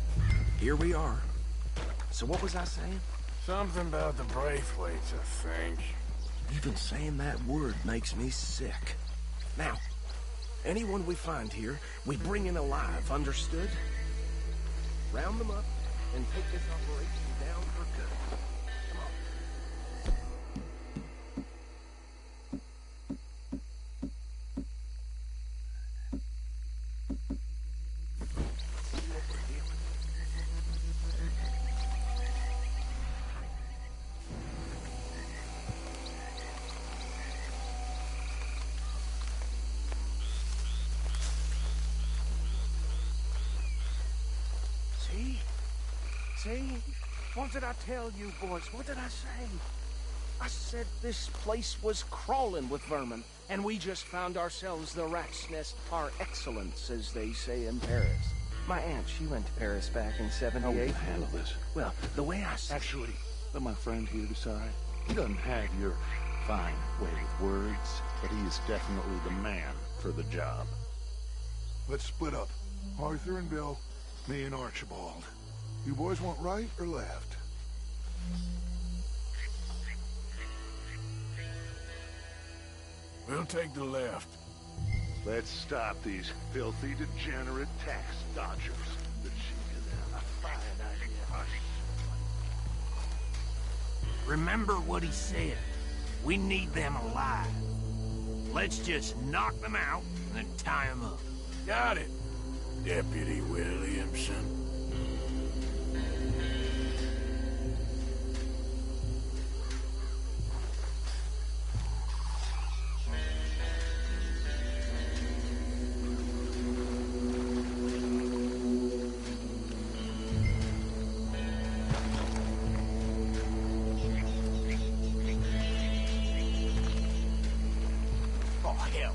Here we are. So what was I saying? Something about the Braithwaites, I think. Even saying that word makes me sick. Now, anyone we find here, we bring in alive, understood? Round them up and take this operation down for good. Come on. See? What did I tell you, boys? What did I say? I said this place was crawling with vermin, and we just found ourselves the rat's nest par excellence, as they say in Paris. My aunt, she went to Paris back in '78. How will you handle this? Well, the way I said... Actually, let my friend here decide. He doesn't have your fine way with words, but he is definitely the man for the job. Let's split up. Arthur and Bill, me and Archibald. You boys want right or left? We'll take the left. Let's stop these filthy, degenerate tax dodgers. The cheek of them, a fine idea. Remember what he said. We need them alive. Let's just knock them out and then tie them up. Got it, Deputy Williamson. him!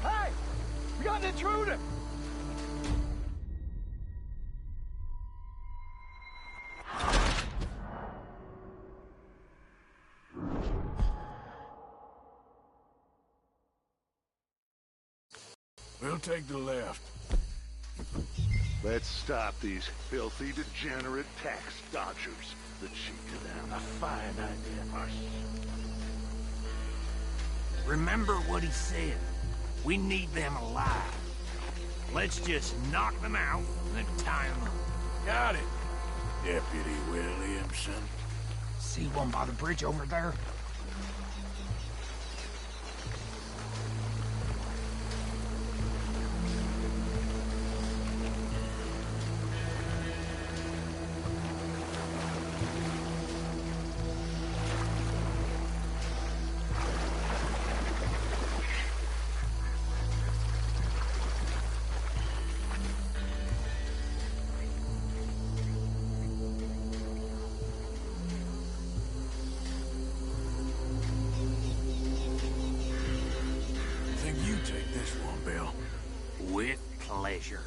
Hey! We got an intruder! We'll take the left. Let's stop these filthy, degenerate tax dodgers. The cheek to them. A fine idea. Remember what he said. We need them alive. Let's just knock them out and then tie them up. Got it, Deputy Williamson. See one by the bridge over there? Take this one, Bill. With pleasure.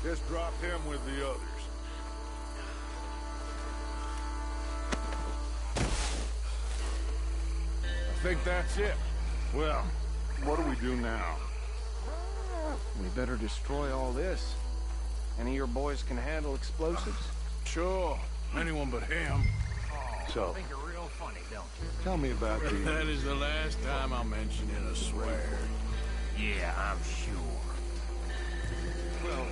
Just drop him with the others. I think that's it. Well, what do we do now? We better destroy all this. Any of your boys can handle explosives? Sure. Anyone but him. So, I think you're real funny, don't you? tell me about the... That is the last time I mention it, I swear. Yeah, I'm sure. Well,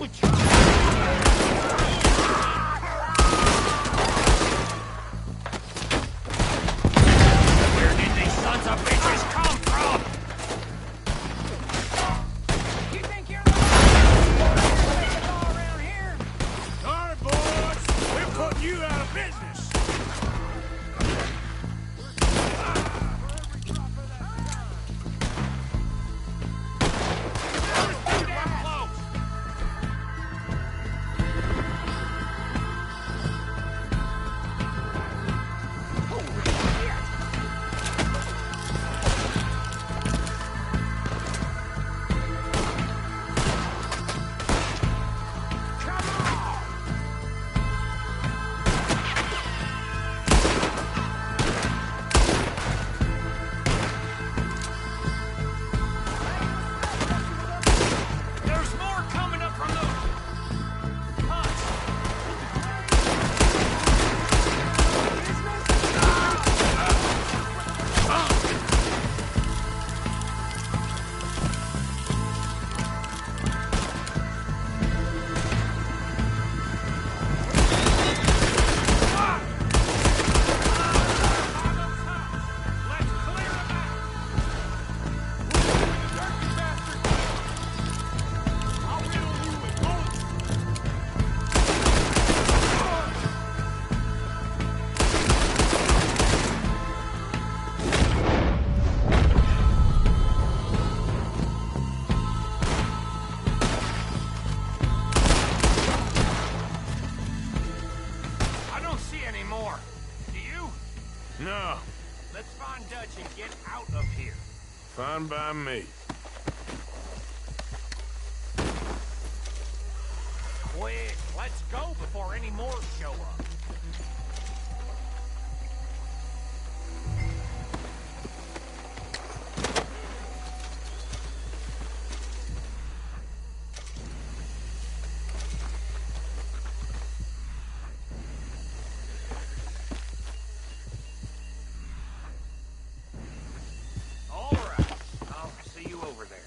Where did these sons of bitches come from? You think you're the all around here? Sorry, boys. We're putting you out of business. There's more coming up from those huts. I don't see any more. Do you? No, Let's find Dutch and get out of here. fine by me. Quick, let's go before any more show up. All right, I'll see you over there.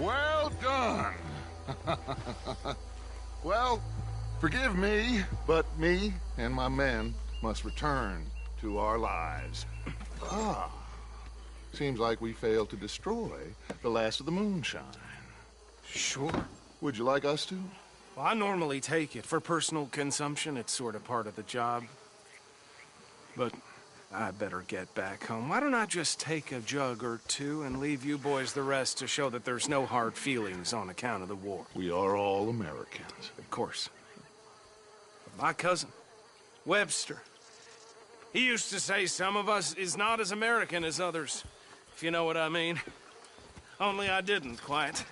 Well done. Well, forgive me, but me and my men must return to our lives. Seems like we failed to destroy the last of the moonshine. Sure. Would you like us to? Well, I normally take it. For personal consumption, it's sort of part of the job. But I better get back home. Why don't I just take a jug or two and leave you boys the rest to show that there's no hard feelings on account of the war? We are all Americans. Of course. But my cousin, Webster, he used to say some of us is not as American as others, if you know what I mean. Only I didn't quite.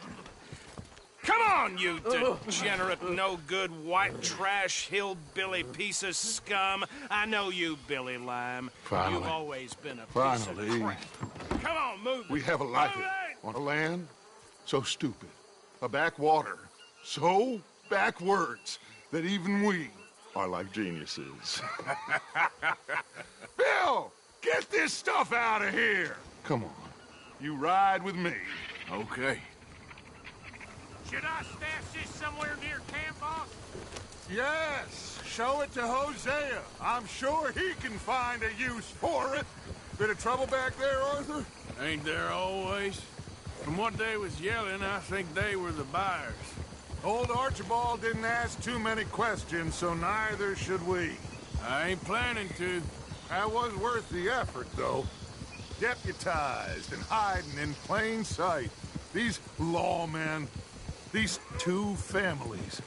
Come on, you degenerate, no-good, white trash, hillbilly piece of scum. I know you, Billy Lime. Finally. You've always been a piece of crap. Come on, move it. We have a life on a land so stupid, a backwater so backwards that even we are like geniuses. Bill, get this stuff out of here. Come on, you ride with me. Okay. Should I stash this somewhere near camp, boss? Yes, show it to Hosea. I'm sure he can find a use for it. Bit of trouble back there, Arthur? Ain't there always? From what they was yelling, I think they were the buyers. Old Archibald didn't ask too many questions, so neither should we. I ain't planning to. That was worth the effort, though. Deputized and hiding in plain sight. These lawmen, these two families.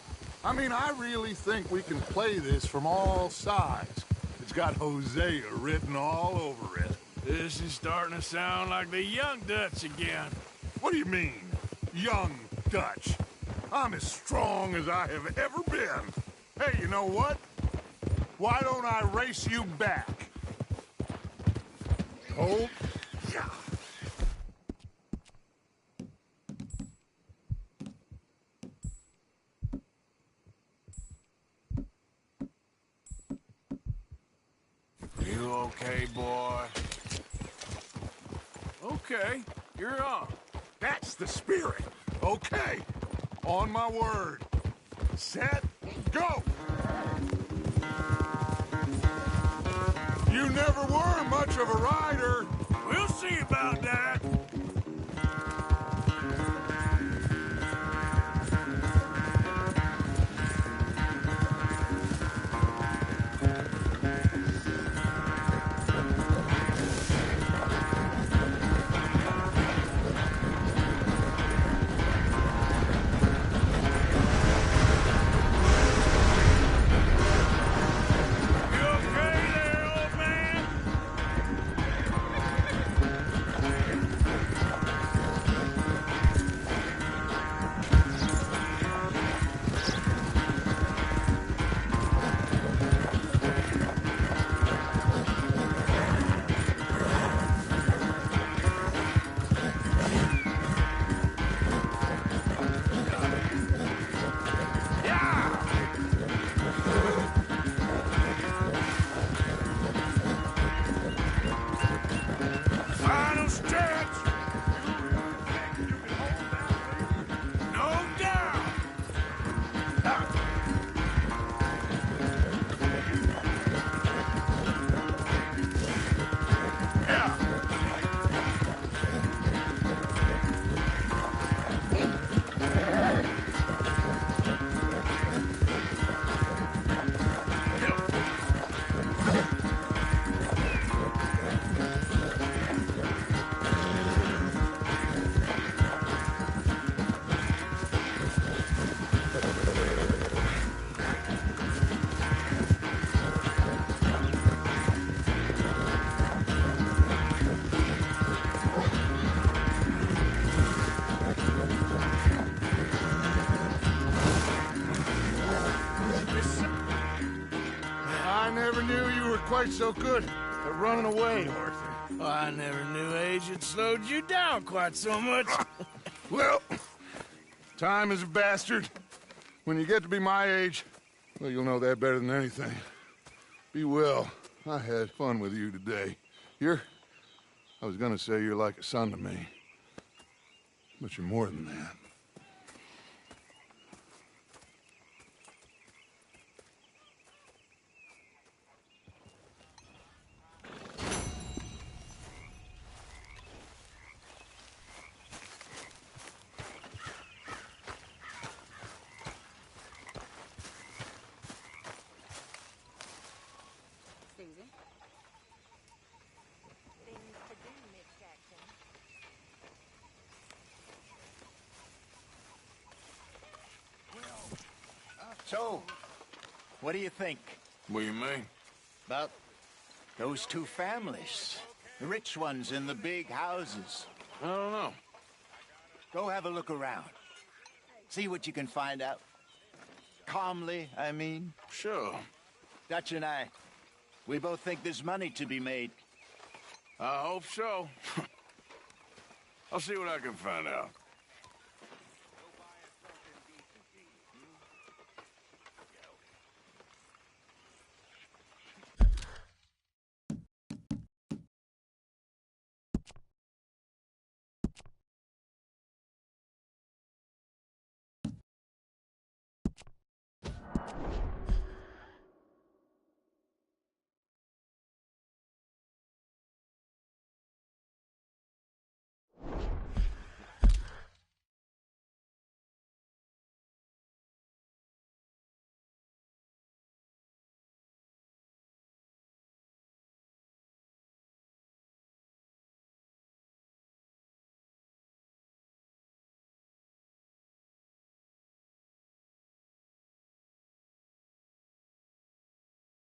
I mean, I really think we can play this from all sides. It's got Hosea written all over it. This is starting to sound like the Young Dutch again. What do you mean, Young Dutch? I'm as strong as I have ever been. Hey, you know what? Why don't I race you back? Oh, yeah. You okay, boy? Okay, you're on. That's the spirit. Okay. On my word. Set, go! You never were much of a rider. We'll see about that. Quite so good at running away, Arthur. Oh, I never knew age had slowed you down quite so much. Well, time is a bastard. When you get to be my age, well, you'll know that better than anything. Be well. I had fun with you today. I was gonna say you're like a son to me. But you're more than that. Susan? Things to do, Miss Jackson. So, what do you think? What do you mean? About those two families. The rich ones in the big houses. I don't know. Go have a look around. See what you can find out. Calmly, I mean. Sure. Dutch and I, we both think there's money to be made. I hope so. I'll see what I can find out.